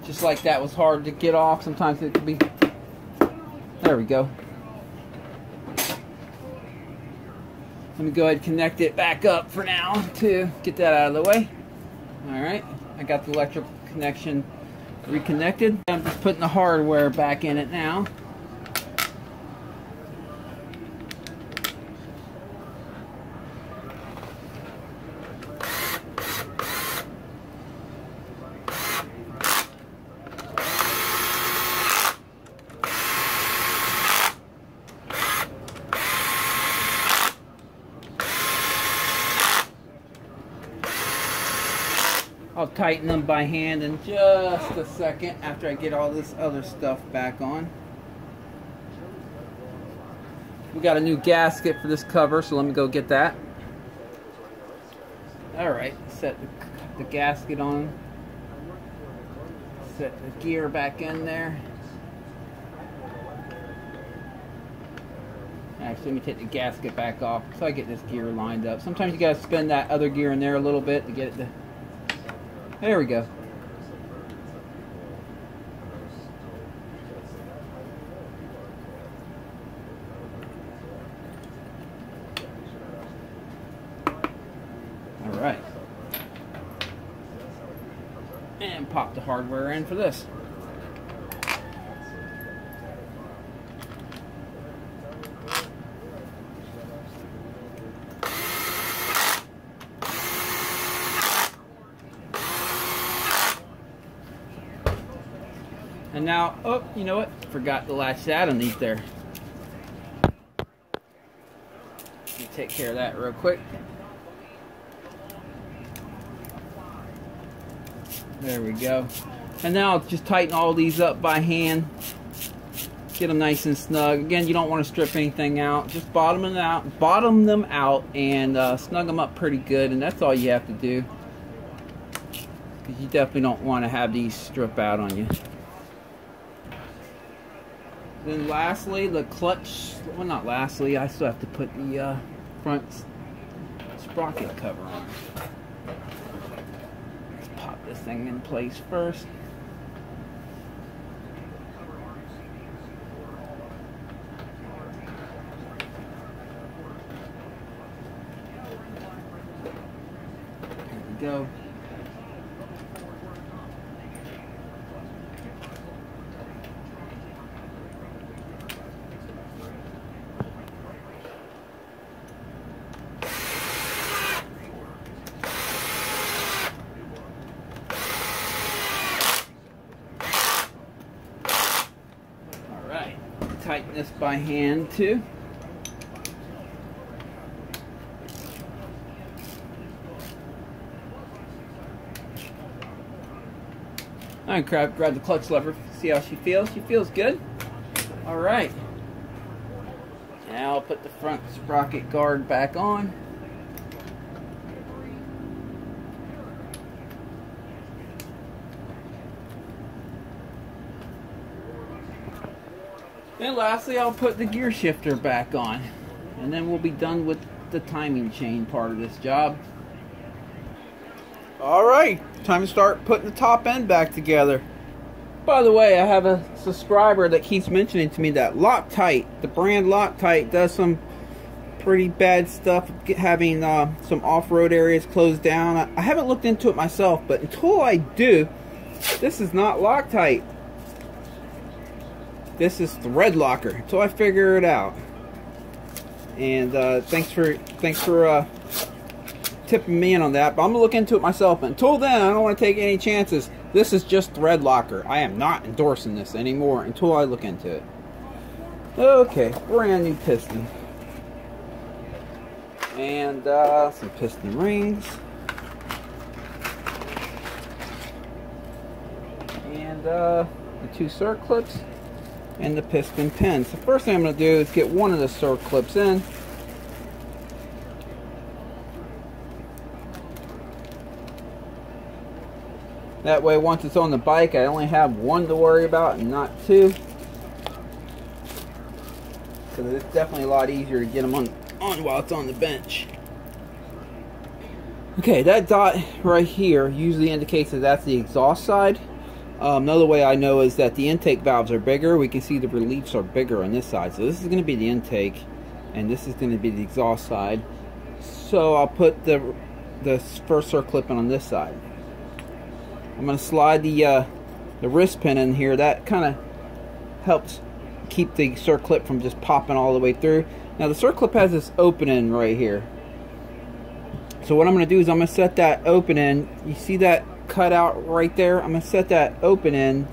Just like that was hard to get off. Sometimes it could be. There we go. Let me go ahead and connect it back up for now to get that out of the way. Alright, I got the electrical connection reconnected. I'm just putting the hardware back in it now. I'll tighten them by hand in just a second after I get all this other stuff back on. We got a new gasket for this cover, so let me go get that. Alright, set the gasket on. Set the gear back in there. Actually, let me take the gasket back off so I get this gear lined up. Sometimes you gotta spin that other gear in there a little bit to get it to... There we go. All right. And pop the hardware in for this. And now, oh, you know what? Forgot to latch that underneath there. Let me take care of that real quick. There we go. And now I'll just tighten all these up by hand. Get them nice and snug. Again, you don't want to strip anything out. Just bottom them out, and snug them up pretty good. And that's all you have to do. Because you definitely don't want to have these strip out on you. Then lastly, the clutch, well, not lastly, I still have to put the front sprocket cover on. Let's pop this thing in place first. There we go. tighten this by hand too. I'm gonna grab the clutch lever, see how she feels. She feels good. Alright. Now I'll put the front sprocket guard back on. And lastly, I'll put the gear shifter back on. And then we'll be done with the timing chain part of this job. Alright, time to start putting the top end back together. By the way, I have a subscriber that keeps mentioning to me that Loctite, the brand Loctite, does some pretty bad stuff, having some off-road areas closed down. I haven't looked into it myself, but until I do, this is not Loctite. This is Thread Locker, until I figure it out. And thanks for tipping me in on that, but I'm gonna look into it myself. But until then, I don't want to take any chances. This is just Thread Locker. I am not endorsing this anymore until I look into it. Okay, brand new piston. And some piston rings. And the two circlips. And the piston pins. The first thing I'm going to do is get one of the circlips in. That way, once it's on the bike, I only have one to worry about and not two. Because it's definitely a lot easier to get them on while it's on the bench. Okay, that dot right here usually indicates that that's the exhaust side. Another way I know is that the intake valves are bigger. We can see the reliefs are bigger on this side. So this is going to be the intake, and this is going to be the exhaust side. So I'll put the first circlip in on this side. I'm going to slide the wrist pin in here. That kind of helps keep the circlip from just popping all the way through. Now the circlip has this opening right here. So what I'm going to do is I'm going to set that opening. You see that cut out right there? I'm going to set that opening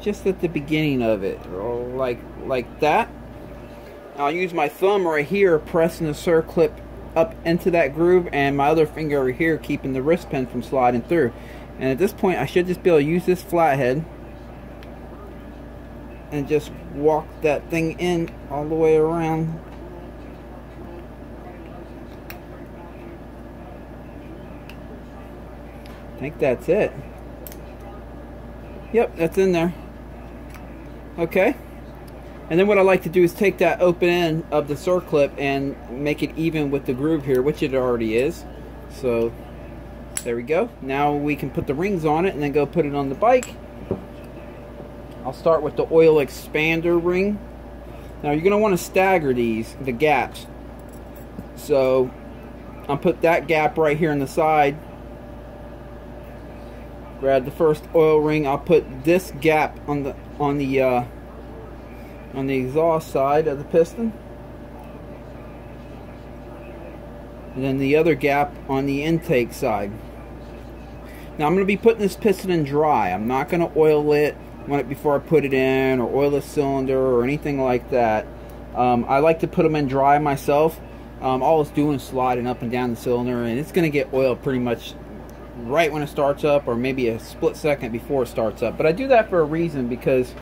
just at the beginning of it, or like that. I'll use my thumb right here pressing the circlip up into that groove, and my other finger over here keeping the wrist pin from sliding through. And at this point I should just be able to use this flathead and just walk that thing in all the way around. I think that's it. Yep, that's in there. Okay. And then what I like to do is take that open end of the circlip and make it even with the groove here, which it already is. So there we go. Now we can put the rings on it and then go put it on the bike. I'll start with the oil expander ring. Now you're going to want to stagger the gaps. So I'll put that gap right here on the side. Grab the first oil ring. I'll put this gap on the exhaust side of the piston, and then the other gap on the intake side. Now I'm going to be putting this piston in dry. I'm not going to oil it before I put it in, or oil the cylinder or anything like that. I like to put them in dry myself. All it's doing is sliding up and down the cylinder, and it's going to get oil pretty much right when it starts up, or maybe a split second before it starts up. But I do that for a reason, because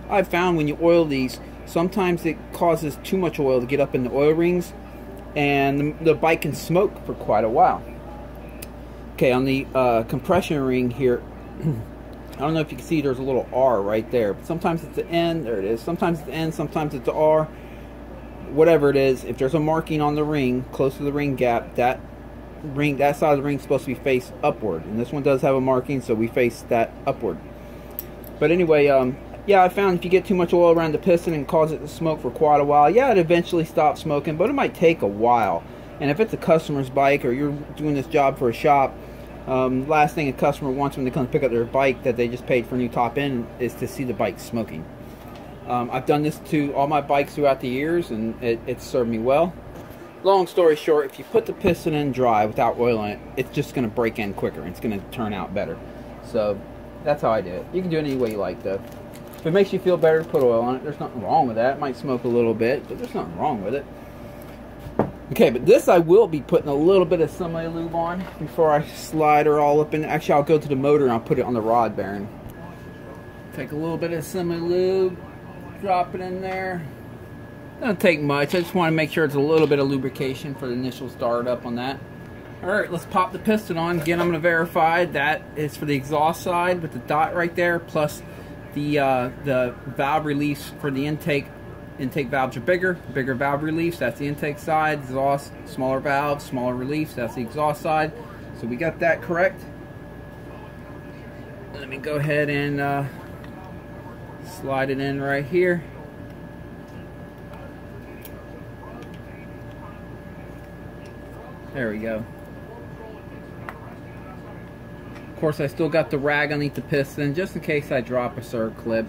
I've found when you oil these, sometimes it causes too much oil to get up in the oil rings, and the bike can smoke for quite a while. Okay, on the compression ring here, I don't know if you can see, there's a little R right there. But sometimes it's the N, there it is. Sometimes it's the N, sometimes it's the R. Whatever it is, if there's a marking on the ring, close to the ring gap, that side of the ring is supposed to be faced upward, and this one does have a marking, so we face that upward. But anyway, yeah, I found if you get too much oil around the piston and cause it to smoke for quite a while, yeah, it eventually stops smoking, but it might take a while. And if it's a customer's bike, or you're doing this job for a shop, last thing a customer wants when they come pick up their bike that they just paid for a new top end is to see the bike smoking. I've done this to all my bikes throughout the years, and it's served me well. Long story short, if you put the piston in dry without oil in it, it's just going to break in quicker, and it's going to turn out better. So that's how I do it. You can do it any way you like, though. If it makes you feel better, put oil on it. There's nothing wrong with that. It might smoke a little bit, but there's nothing wrong with it. Okay, but this I will be putting a little bit of semi-lube on before I slide her all up in. Actually, I'll go to the motor and I'll put it on the rod bearing. Take a little bit of semi-lube, drop it in there. Doesn't take much. I just want to make sure it's a little bit of lubrication for the initial start up on that. Alright, let's pop the piston on. Again, I'm going to verify that is for the exhaust side with the dot right there, plus the valve release for the intake. Intake valves are bigger valve release, that's the intake side. Exhaust, smaller valves, smaller release, that's the exhaust side. So we got that correct. Let me go ahead and slide it in right here. There we go. Of course, I still got the rag underneath the piston just in case I drop a circlip.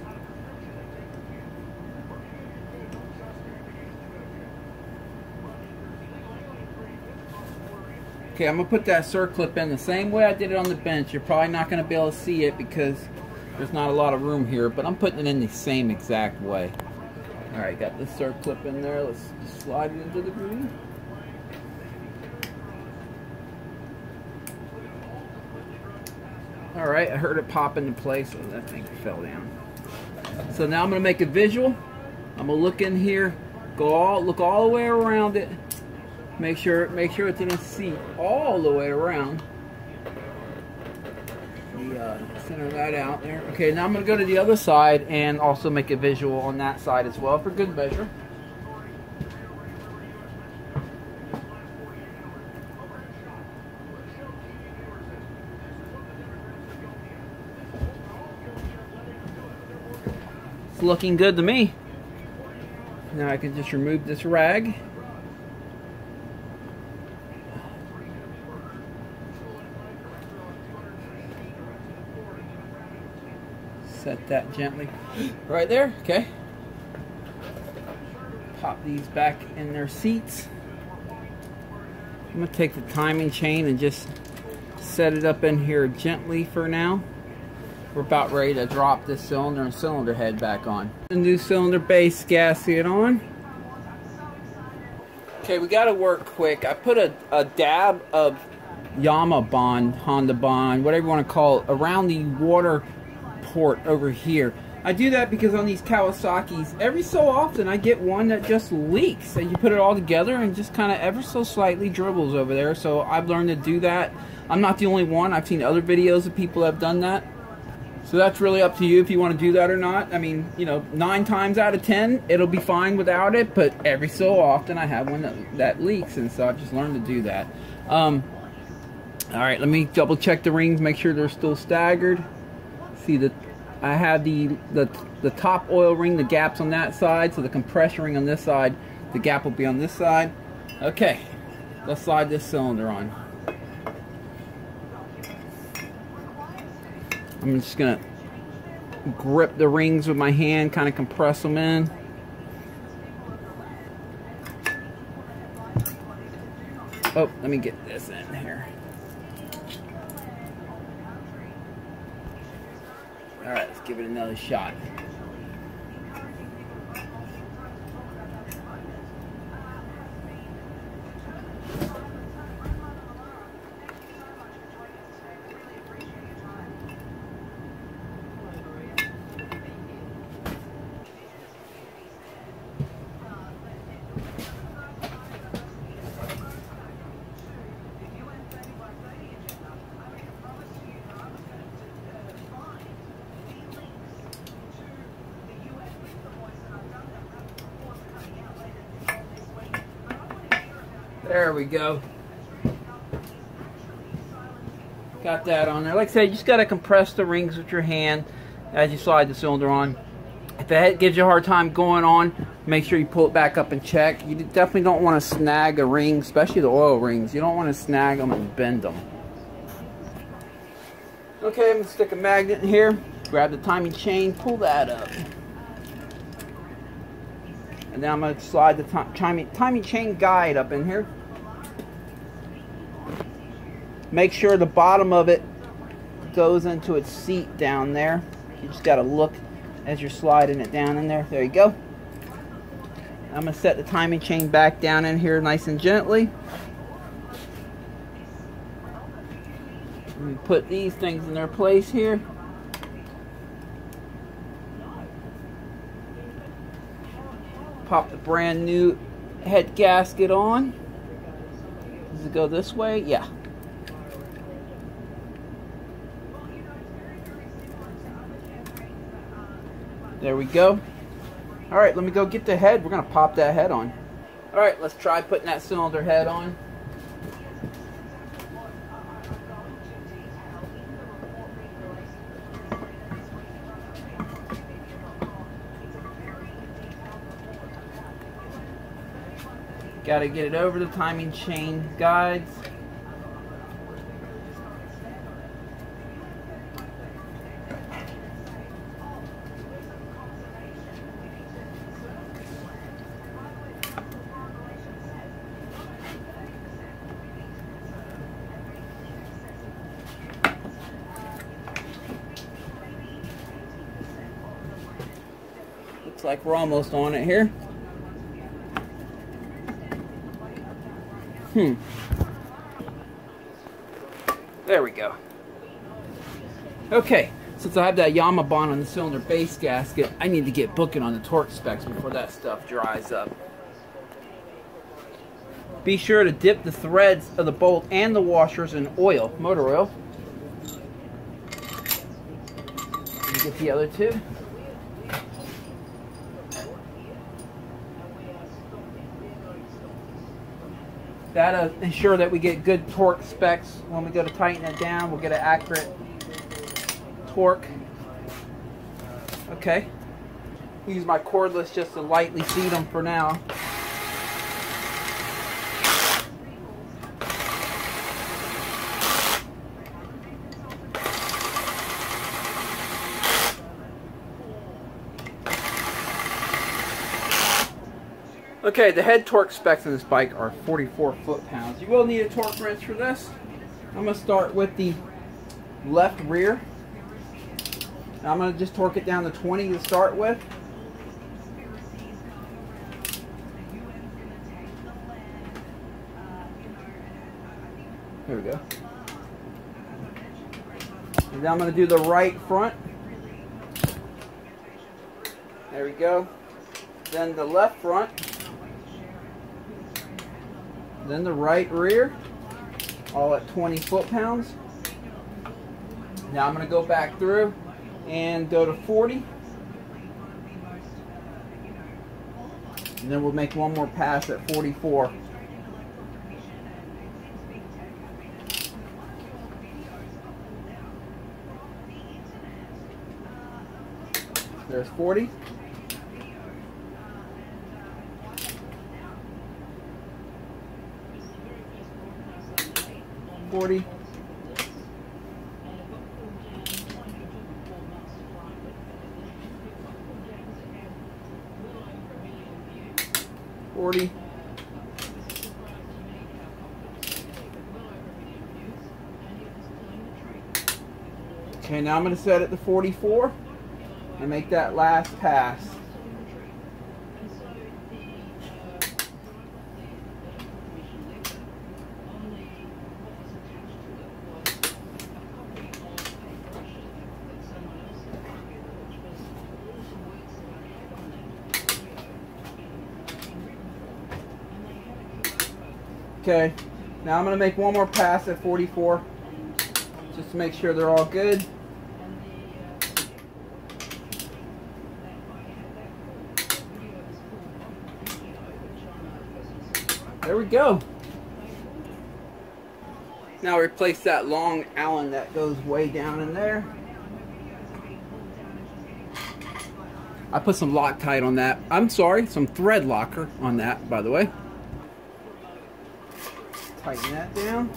Okay, I'm going to put that circlip in the same way I did it on the bench. You're probably not going to be able to see it because there's not a lot of room here, but I'm putting it in the same exact way. Alright, got this circlip in there. Let's just slide it into the groove. Alright, I heard it pop into place, so that thing fell down. So now I'm going to make a visual. I'm going to look in here, look all the way around it. Make sure it's in a seat all the way around. Center that out there. Okay, now I'm going to go to the other side and also make a visual on that side as well for good measure. It's looking good to me. Now I can just remove this rag. Set that gently right there. Okay. Pop these back in their seats. I'm going to take the timing chain and just set it up in here gently for now. We're about ready to drop this cylinder and cylinder head back on. The new cylinder base gasket on. Okay, we got to work quick. I put a dab of Yamaha bond, Honda bond, whatever you want to call it, around the water port over here. I do that because on these Kawasaki's, every so often I get one that just leaks. And you put it all together and just kind of ever so slightly dribbles over there. So I've learned to do that. I'm not the only one. I've seen other videos of people that have done that. So that's really up to you if you want to do that or not. I mean, you know, 9 times out of 10, it'll be fine without it. But every so often I have one that leaks. And so I've just learned to do that. Alright, let me double check the rings, make sure they're still staggered. See that I have the top oil ring, the gap's on that side, so the compression ring on this side, the gap will be on this side. Okay, let's slide this cylinder on. I'm just gonna grip the rings with my hand, kind of compress them in. Oh, let me get this in here. Alright, let's give it another shot. There we go. Got that on there. Like I said, you just got to compress the rings with your hand as you slide the cylinder on. If it gives you a hard time going on, make sure you pull it back up and check. You definitely don't want to snag a ring, especially the oil rings. You don't want to snag them and bend them. Okay, I'm going to stick a magnet in here. Grab the timing chain, pull that up. And then I'm going to slide the timing chain guide up in here. Make sure the bottom of it goes into its seat down there. You just got to look as you're sliding it down in there. There you go. I'm going to set the timing chain back down in here nice and gently. And put these things in their place here. Pop the brand new head gasket on. Does it go this way? Yeah. There we go. Alright, let me go get the head. We're going to pop that head on. Alright, let's try putting that cylinder head on. Got to get it over the timing chain guides. Looks like we're almost on it here. There we go. Okay, since I have that Yama bond on the cylinder base gasket, I need to get booking on the torque specs before that stuff dries up. Be sure to dip the threads of the bolt and the washers in oil, motor oil. Let me get the other two. That'll ensure that we get good torque specs. When we go to tighten it down, we'll get an accurate torque. Okay. Use my cordless just to lightly seat them for now. Okay, the head torque specs on this bike are 44 foot-pounds. You will need a torque wrench for this. I'm going to start with the left rear. Now I'm going to just torque it down to 20 to start with. There we go. And then I'm going to do the right front. There we go. Then the left front. Then the right rear, all at 20 foot-pounds. Now I'm going to go back through and go to 40. And then we'll make one more pass at 44. There's 40. 40. 40. Okay, now I'm going to set it to 44 and make that last pass. Okay, now I'm going to make one more pass at 44 just to make sure they're all good. There we go. Now replace that long Allen that goes way down in there. I put some Loctite on that. I'm sorry, some thread locker on that, by the way. Tighten that down.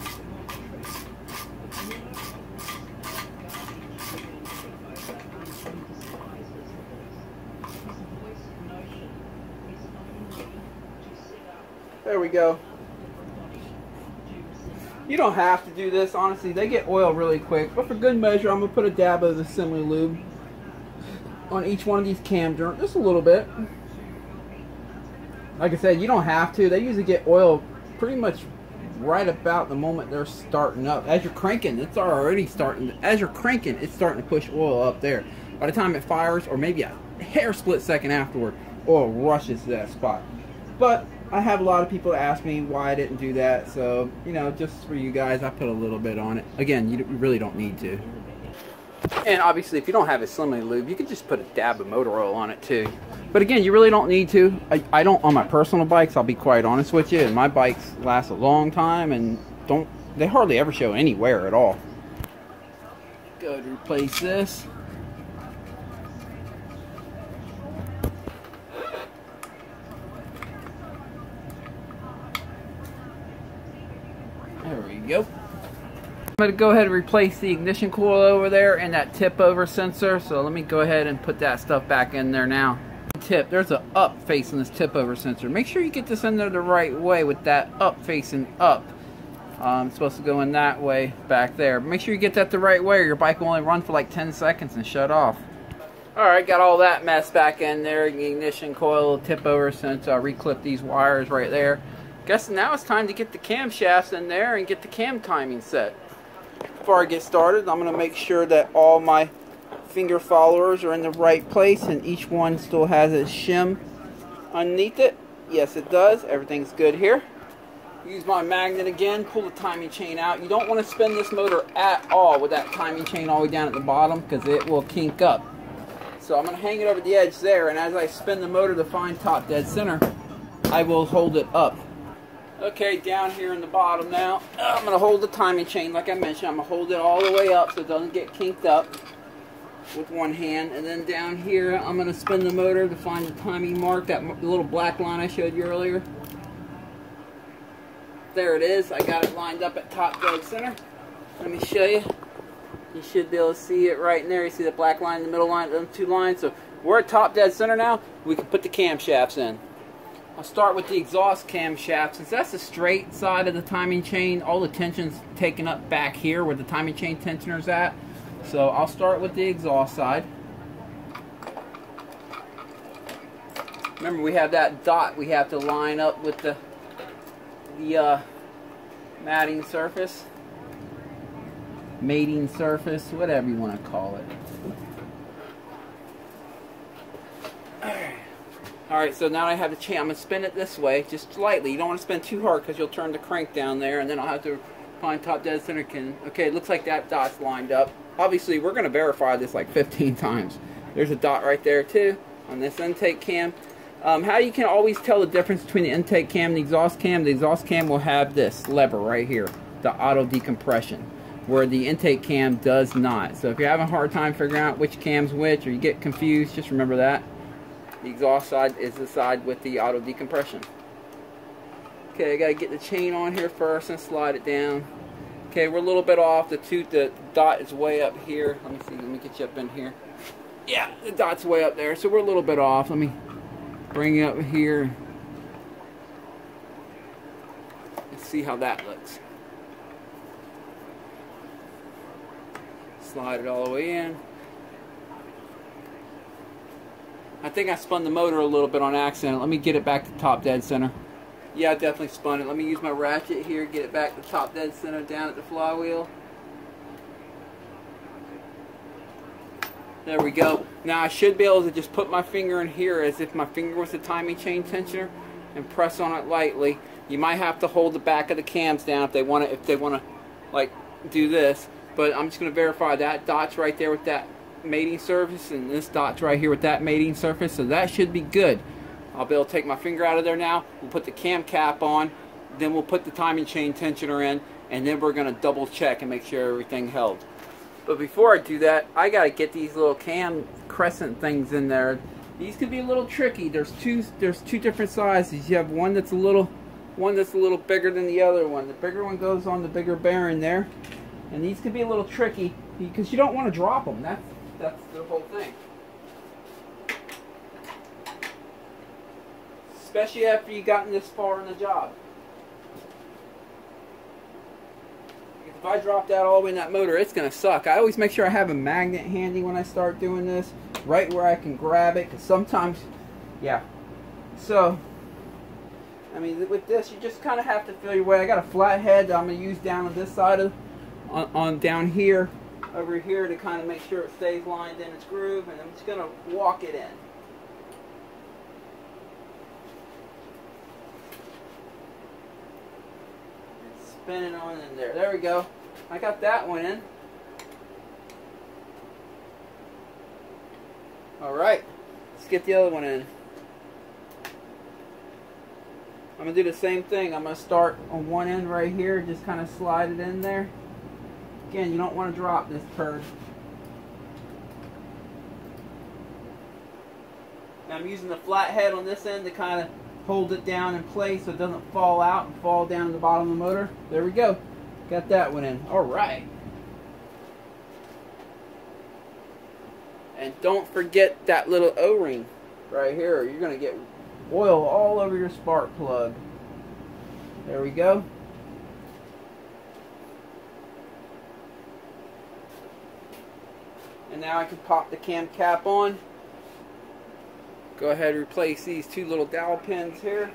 There we go. You don't have to do this, honestly. They get oil really quick, but for good measure, I'm going to put a dab of the Disassembly lube. on each one of these cam joints, just a little bit. Like I said, you don't have to. They usually get oil pretty much right about the moment they're starting up. As you're cranking, it's already starting. As you're cranking, it's starting to push oil up there. By the time it fires, or maybe a hair split second afterward, oil rushes to that spot. But I have a lot of people ask me why I didn't do that. So, you know, just for you guys, I put a little bit on it. Again, you really don't need to. And obviously, if you don't have a Slimly lube, you can just put a dab of motor oil on it too. But again, you really don't need to. I don't on my personal bikes, I'll be quite honest with you. And my bikes last a long time and they hardly ever show any wear at all. Go to replace this. There we go. I'm going to go ahead and replace the ignition coil over there and that tip over sensor. So let me go ahead and put that stuff back in there now. Tip, there's an up facing this tip over sensor. Make sure you get this in there the right way with that up facing up. It's supposed to go in that way back there. Make sure you get that the right way or your bike will only run for like 10 seconds and shut off. Alright, got all that mess back in there. Ignition coil, tip over sensor. I'll reclip these wires right there. Guess now it's time to get the camshafts in there and get the cam timing set. Before I get started, I'm going to make sure that all my finger followers are in the right place and each one still has its shim underneath it. Yes, it does. Everything's good here. Use my magnet again, pull the timing chain out. You don't want to spin this motor at all with that timing chain all the way down at the bottom because it will kink up. So I'm going to hang it over the edge there, and as I spin the motor to find top dead center, I will hold it up. Okay, down here in the bottom now, I'm going to hold the timing chain like I mentioned. I'm going to hold it all the way up so it doesn't get kinked up with one hand. And then down here, I'm going to spin the motor to find the timing mark, that little black line I showed you earlier. There it is. I got it lined up at top dead center. Let me show you. You should be able to see it right in there. You see the black line, the middle line, those two lines. So we're at top dead center now. We can put the camshafts in. I'll start with the exhaust camshaft. Since that's the straight side of the timing chain, all the tension's taken up back here where the timing chain tensioner's at. So I'll start with the exhaust side. Remember, we have that dot we have to line up with the matting surface, mating surface, whatever you want to call it. Alright, so now I have the chain. I'm going to spin it this way, just slightly. You don't want to spin too hard because you'll turn the crank down there, and then I'll have to find top dead center. Okay, it looks like that dot's lined up. Obviously, we're going to verify this like 15 times. There's a dot right there, too, on this intake cam. How you can always tell the difference between the intake cam and the exhaust cam will have this lever right here, the auto decompression, where the intake cam does not. So if you're having a hard time figuring out which cam's which, or you get confused, just remember that. The exhaust side is the side with the auto decompression. Okay, I gotta get the chain on here first and slide it down. Okay, we're a little bit off. The dot is way up here. Let me see, let me get you up in here. Yeah, the dot's way up there, so we're a little bit off. Let me bring it up here. Let's see how that looks. Slide it all the way in. I think I spun the motor a little bit on accident. Let me get it back to top dead center. Yeah, I definitely spun it. Let me use my ratchet here, get it back to top dead center down at the flywheel. There we go. Now I should be able to just put my finger in here as if my finger was the timing chain tensioner and press on it lightly. You might have to hold the back of the cams down if they want to like do this. But I'm just going to verify that dot's right there with that mating surface, and this dot's right here with that mating surface, so that should be good. I'll be able to take my finger out of there now. We'll put the cam cap on, then we'll put the timing chain tensioner in, and then we're going to double check and make sure everything held. But before I do that, I got to get these little cam crescent things in there. These could be a little tricky. There's two different sizes. You have one that's a little bigger than the other one. The bigger one goes on the bigger bearing there, and these could be a little tricky because you don't want to drop them. That's the whole thing. Especially after you've gotten this far in the job. If I drop that all the way in that motor, it's going to suck. I always make sure I have a magnet handy when I start doing this. right where I can grab it, because sometimes, yeah. So, I mean, with this, you just kind of have to feel your way. I got a flat head that I'm going to use down on this side of, on down here, over here, to kind of make sure it stays lined in its groove, and I'm just going to walk it in. Spin it on in there. There we go. I got that one in. Alright, let's get the other one in. I'm going to do the same thing. I'm going to start on one end right here, just kind of slide it in there. Again, you don't want to drop this turd. Now I'm using the flat head on this end to kind of hold it down in place so it doesn't fall out and fall down to the bottom of the motor. There we go. Got that one in. Alright. And don't forget that little O-ring right here. You're going to get oil all over your spark plug. There we go. And now I can pop the cam cap on. Go ahead and replace these two little dowel pins here.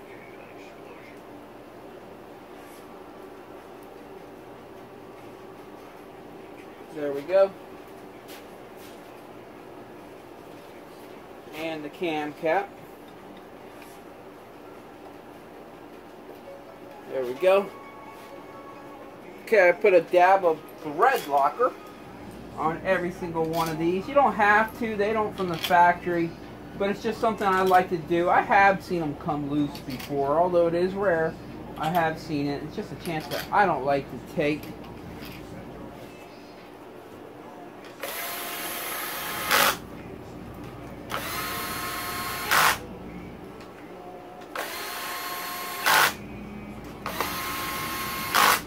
There we go. And the cam cap. There we go. Okay, I put a dab of thread locker on every single one of these. You don't have to, they don't from the factory, but it's just something I like to do. I have seen them come loose before, although it is rare. I have seen it. It's just a chance that I don't like to take.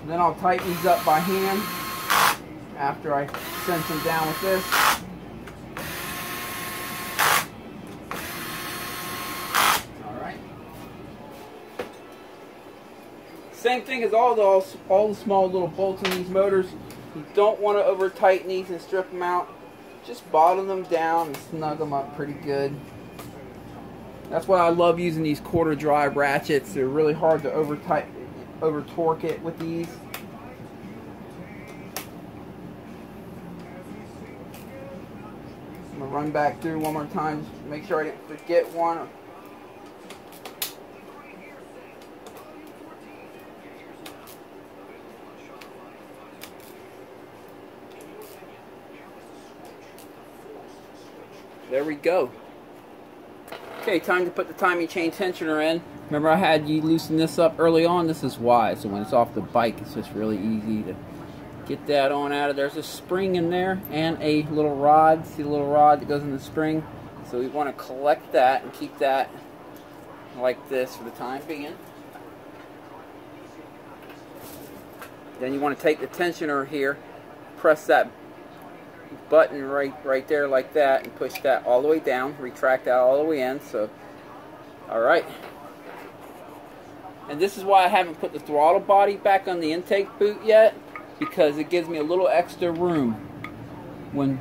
Then I'll tighten these up by hand after I cinch them down with this. Alright. Same thing as all the small little bolts in these motors. You don't want to over tighten these and strip them out. Just bottom them down and snug them up pretty good. That's why I love using these quarter drive ratchets. They're really hard to over torque it with these. I'm going to run back through one more time, just make sure I didn't forget one. There we go. Okay, time to put the timing chain tensioner in. Remember I had you loosen this up early on? This is why. So when it's off the bike, it's just really easy to get that on out of there. There's a spring in there and a little rod. See the little rod that goes in the spring? So we want to collect that and keep that like this for the time being. Then you want to take the tensioner here, press that button right there like that, and push that all the way down, retract that all the way in. So alright, and this is why I haven't put the throttle body back on the intake boot yet, because it gives me a little extra room when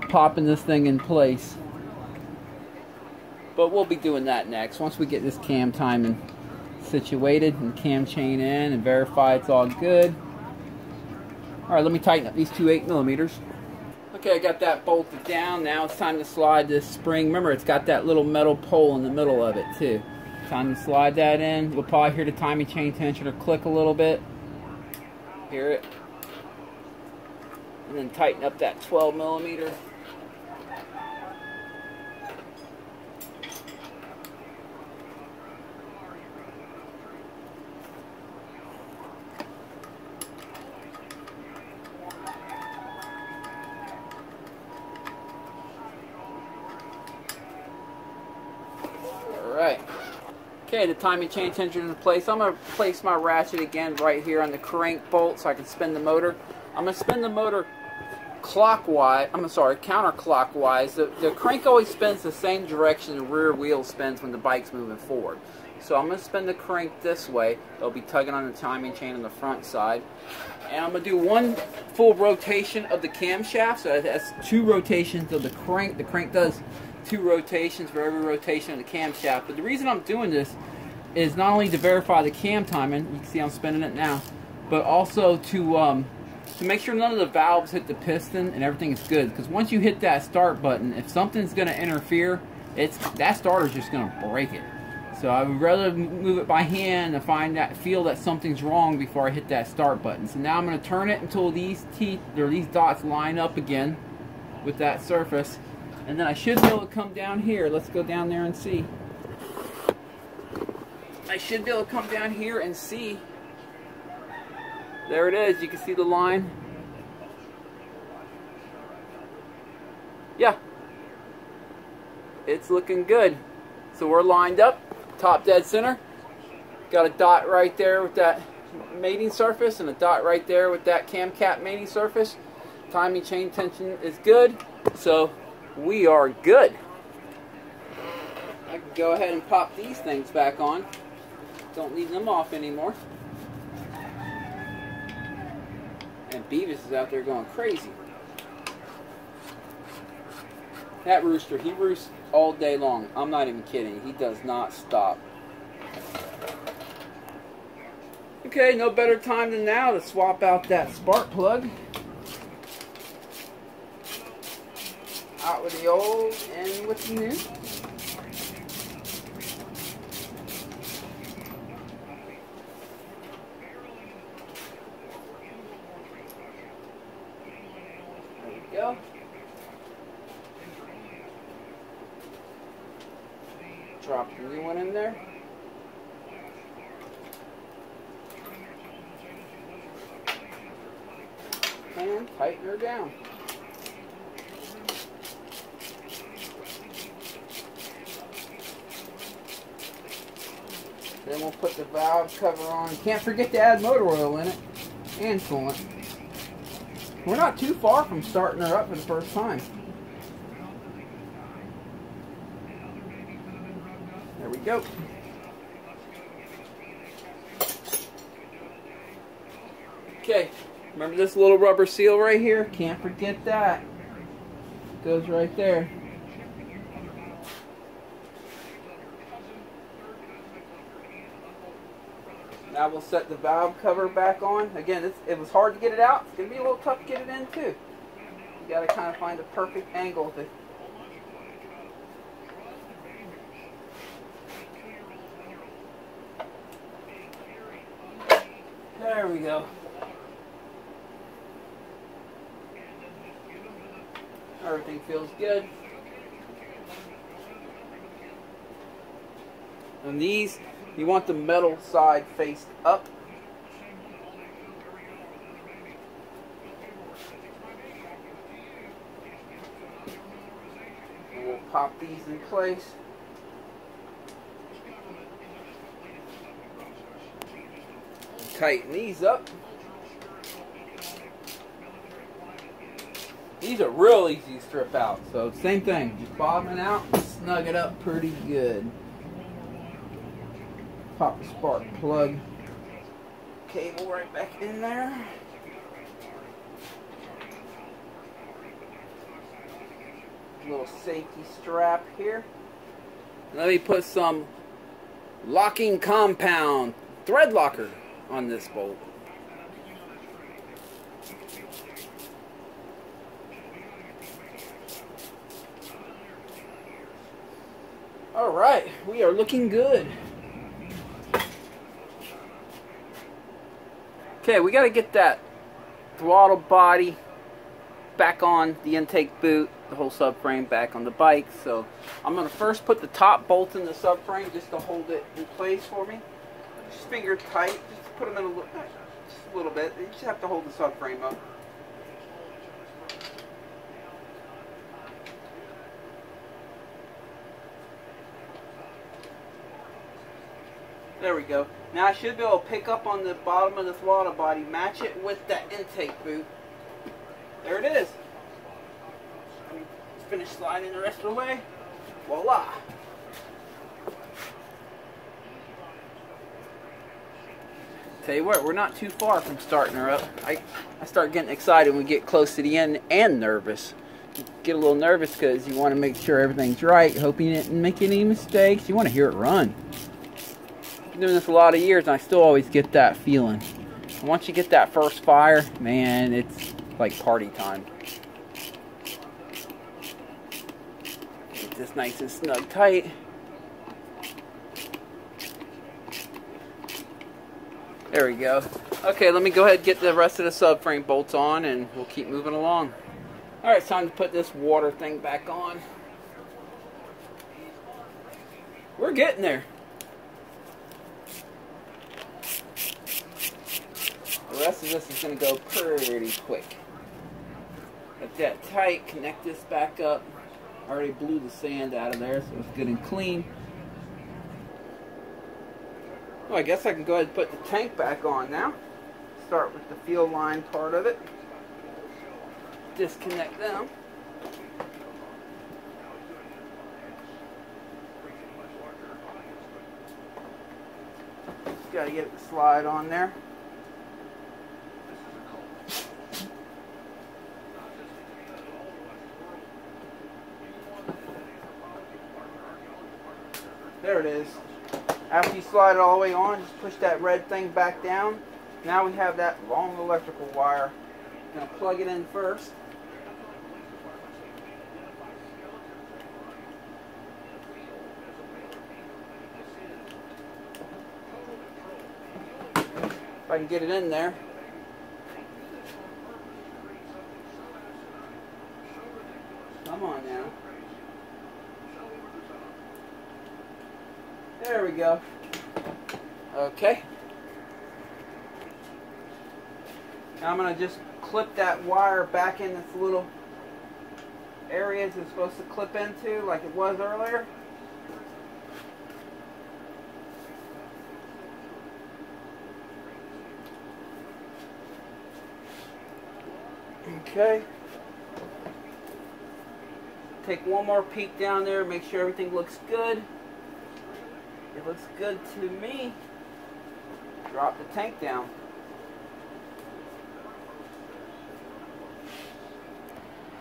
popping this thing in place. But we'll be doing that next once we get this cam timing situated and cam chain in and verify it's all good. Alright, let me tighten up these two 8mm. Okay, I got that bolted down. Now it's time to slide this spring. Remember, it's got that little metal pole in the middle of it too. Time to slide that in. We'll probably hear the timing chain tensioner click a little bit. Hear it. And then tighten up that 12mm. Alright. Okay, the timing chain tensioner in place. I'm going to place my ratchet again right here on the crank bolt so I can spin the motor. I'm going to spin the motor clockwise, counterclockwise. The crank always spins the same direction the rear wheel spins when the bike's moving forward. So I'm going to spin the crank this way. It'll be tugging on the timing chain on the front side. And I'm going to do one full rotation of the camshaft. So that's 2 rotations of the crank. The crank does 2 rotations for every rotation of the camshaft. But the reason I'm doing this is not only to verify the cam timing, you can see I'm spinning it now, but also to make sure none of the valves hit the piston and everything is good. Because once you hit that start button, if something's going to interfere, that starter's just going to break it. So I would rather move it by hand and feel that something's wrong before I hit that start button. So now I'm going to turn it until these dots line up again with that surface, and then I should be able to come down here. Let's go down there and see. I should be able to come down here and see. There it is. You can see the line. Yeah, it's looking good. So we're lined up. Top dead center. Got a dot right there with that mating surface and a dot right there with that cam cap mating surface. Timing chain tension is good, so we are good. I can go ahead and pop these things back on. Don't need them off anymore. And Beavis is out there going crazy. That rooster, he roosts all day long. I'm not even kidding. He does not stop. Okay, no better time than now to swap out that spark plug. Out with the old and with the new. There we go. Drop the new one in there. And tighten her down. Then we'll put the valve cover on. Can't forget to add motor oil in it and coolant. We're not too far from starting her up for the first time. There we go. Okay, remember this little rubber seal right here? Can't forget that. Goes right there. Now we'll set the valve cover back on. Again, it was hard to get it out. It's going to be a little tough to get it in too. You got to kind of find the perfect angle to. There we go. Everything feels good. And these, you want the metal side faced up. And we'll pop these in place. Tighten these up. These are real easy to strip out. So same thing, just bottom it out, snug it up pretty good. Pop the spark plug cable right back in there. Little safety strap here. Let me put some locking compound thread locker on this bolt. Alright, we are looking good. Okay, we got to get that throttle body back on the intake boot, the whole subframe back on the bike. So I'm going to first put the top bolt in the subframe just to hold it in place for me. Just finger tight, just put them in just a little bit. You just have to hold the subframe up. There we go. Now I should be able to pick up on the bottom of the throttle body, match it with that intake boot. There it is. Finish sliding the rest of the way. Voila. Tell you what, we're not too far from starting her up. I start getting excited when we get close to the end and nervous. Get a little nervous because you want to make sure everything's right. Hoping you didn't make any mistakes. You want to hear it run. I've been doing this a lot of years and I still always get that feeling. And once you get that first fire, man, it's like party time. Get this nice and snug tight. There we go. Okay, let me go ahead and get the rest of the subframe bolts on and we'll keep moving along. Alright, it's time to put this water thing back on. We're getting there. The rest of this is going to go pretty quick. Get that tight, connect this back up. I already blew the sand out of there, so it's good and clean. Well, I guess I can go ahead and put the tank back on now. Start with the fuel line part of it. Disconnect them. Just got to get it to slide on there. There it is. After you slide it all the way on, just push that red thing back down. Now we have that long electrical wire. I'm going to plug it in first. If I can get it in there. Come on now. There we go. Okay. Now I'm going to just clip that wire back in this little areas it's supposed to clip into like it was earlier. Okay. Take one more peek down there, make sure everything looks good. It looks good to me. Drop the tank down.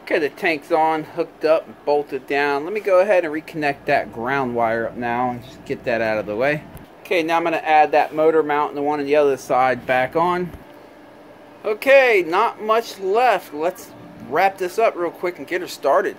Okay, the tank's on, hooked up, and bolted down. Let me go ahead and reconnect that ground wire up now and just get that out of the way. Okay, now I'm going to add that motor mount and the one on the other side back on. Okay, not much left. Let's wrap this up real quick and get her started.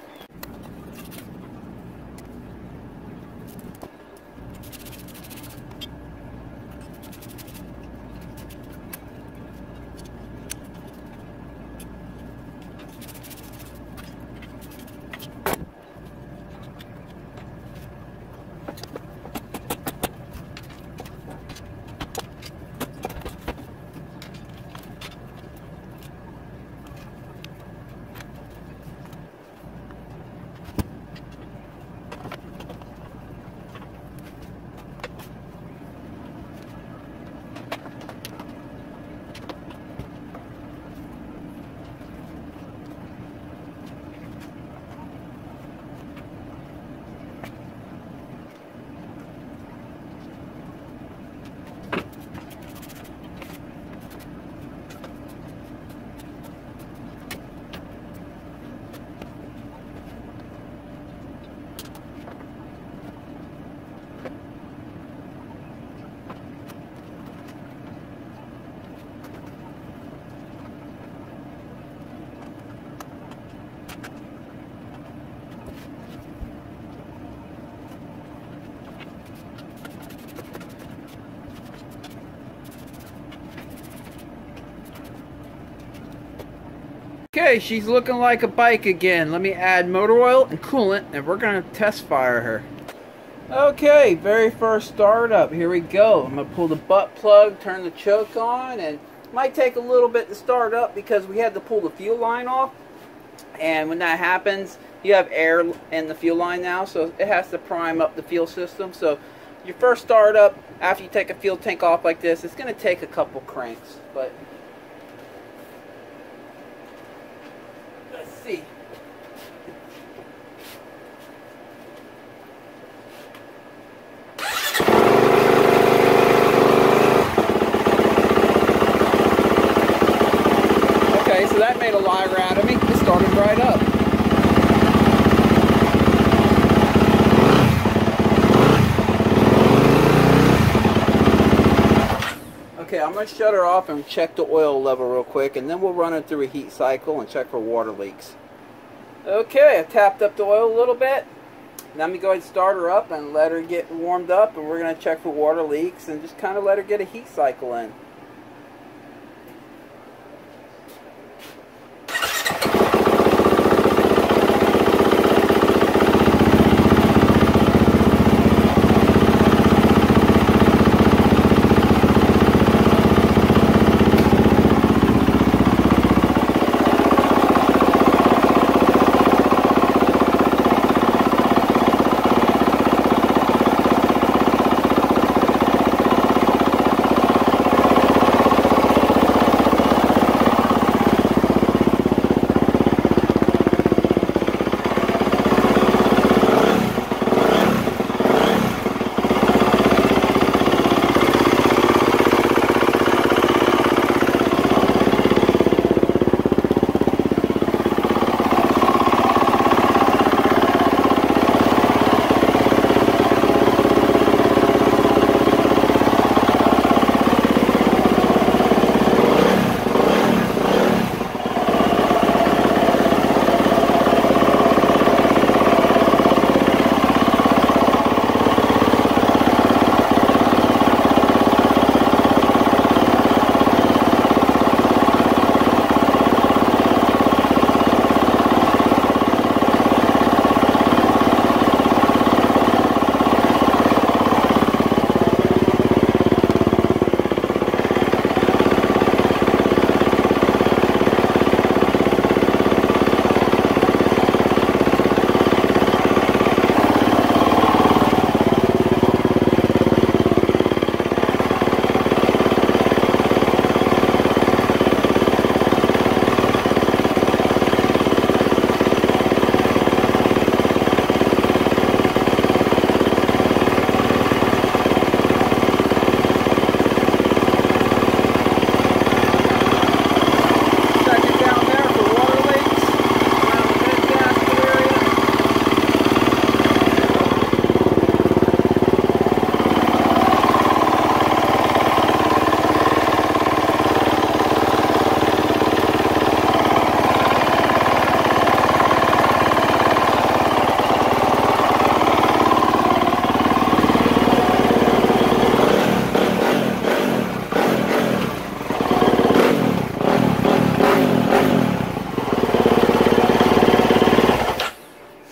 Okay, she's looking like a bike again. Let me add motor oil and coolant and we're going to test fire her. Okay, very first startup. Here we go. I'm going to pull the butt plug, turn the choke on, and it might take a little bit to start up because we had to pull the fuel line off. And when that happens, you have air in the fuel line now, so it has to prime up the fuel system. So your first startup, after you take a fuel tank off like this, it's going to take a couple cranks. But let's see. Okay, I'm going to shut her off and check the oil level real quick, and then we'll run it through a heat cycle and check for water leaks. Okay, I tapped up the oil a little bit. Now let me go ahead and start her up and let her get warmed up, and we're going to check for water leaks and just kind of let her get a heat cycle in.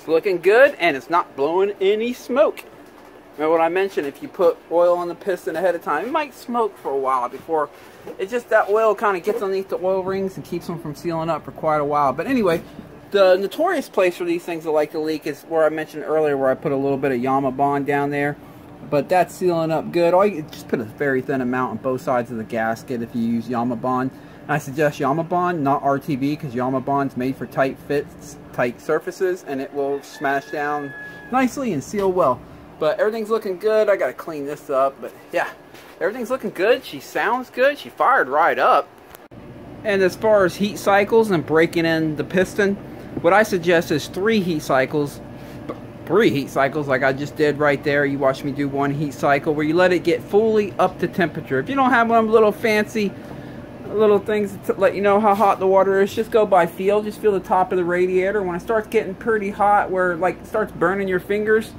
Looking good, and it's not blowing any smoke. Remember what I mentioned, if you put oil on the piston ahead of time, it might smoke for a while before it's just that oil kind of gets underneath the oil rings and keeps them from sealing up for quite a while. But anyway, the notorious place for these things that like to leak is where I mentioned earlier, where I put a little bit of Yama Bond down there. But that's sealing up good. All you just put a very thin amount on both sides of the gasket if you use Yama Bond. And I suggest Yama Bond, not RTB, because Yama Bond's made for tight fits, tight surfaces, and it will smash down nicely and seal well. But everything's looking good. I gotta clean this up, but yeah, everything's looking good. She sounds good. She fired right up. And as far as heat cycles and breaking in the piston, what I suggest is 3 heat cycles. 3 heat cycles like I just did right there. You watch me do 1 heat cycle where you let it get fully up to temperature. If you don't have one of them little fancy little things to let you know how hot the water is, just go by feel. Just feel the top of the radiator. When it starts getting pretty hot where like it starts burning your fingers,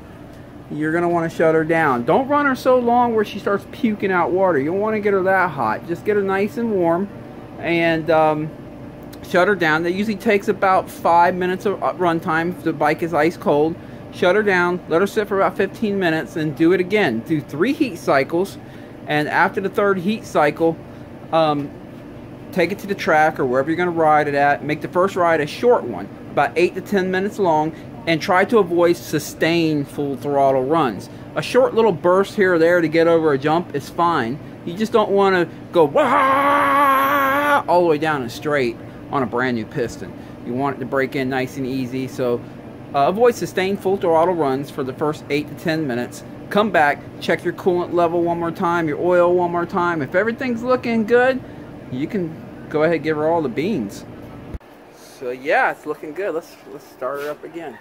you're going to want to shut her down. Don't run her so long where she starts puking out water. You don't want to get her that hot. Just get her nice and warm and shut her down. That usually takes about 5 minutes of run time if the bike is ice cold. Shut her down, let her sit for about 15 minutes, and do it again. Do 3 heat cycles, and after the 3rd heat cycle, take it to the track or wherever you're going to ride it at. Make the first ride a short one, about 8 to 10 minutes long, and try to avoid sustained full throttle runs. A short little burst here or there to get over a jump is fine. You just don't want to go wah all the way down and straight on a brand new piston. You want it to break in nice and easy, so avoid sustained full throttle runs for the first 8 to 10 minutes. Come back, check your coolant level one more time, your oil one more time. If everything's looking good, you can go ahead and give her all the beans. So yeah, it's looking good. Let's start her up again.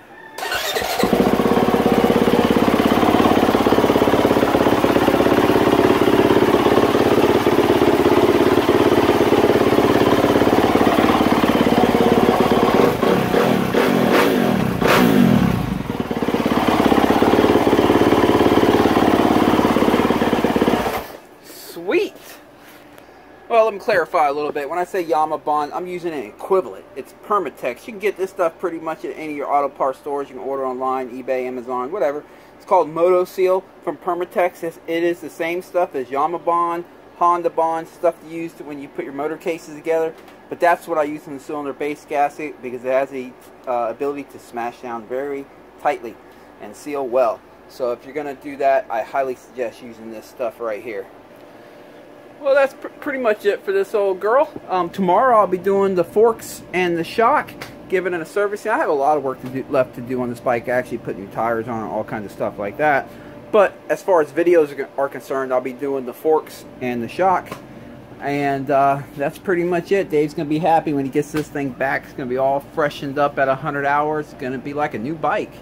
let me clarify a little bit. When I say Bond, I'm using an equivalent. It's Permatex. You can get this stuff pretty much at any of your auto parts stores. You can order online, eBay, Amazon, whatever. It's called Moto Seal from Permatex. It is the same stuff as Bond, Honda Bond, stuff you use when you put your motor cases together. But that's what I use in the cylinder base gasket because it has the ability to smash down very tightly and seal well. So if you're going to do that, I highly suggest using this stuff right here. Well, that's pretty much it for this old girl. Tomorrow I'll be doing the forks and the shock, giving it a servicing. I have a lot of work left to do on this bike. I actually put new tires on it, all kinds of stuff like that. But as far as videos are concerned, I'll be doing the forks and the shock. And that's pretty much it. Dave's going to be happy when he gets this thing back. It's going to be all freshened up at 100 hours. It's going to be like a new bike.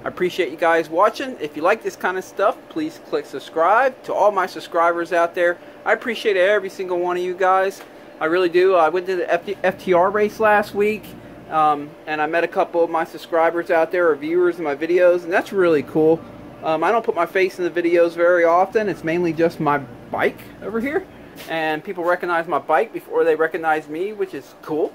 I appreciate you guys watching. If you like this kind of stuff, please click subscribe. To all my subscribers out there, I appreciate every single one of you guys. I really do. I went to the FTR race last week, and I met a couple of my subscribers out there, or viewers of my videos, and that's really cool. I don't put my face in the videos very often. It's mainly just my bike over here. And people recognize my bike before they recognize me, which is cool.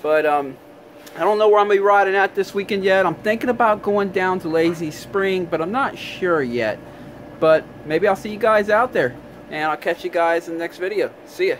But I don't know where I'm going to be riding at this weekend yet. I'm thinking about going down to Lazy Spring, but I'm not sure yet. But maybe I'll see you guys out there. And I'll catch you guys in the next video. See ya.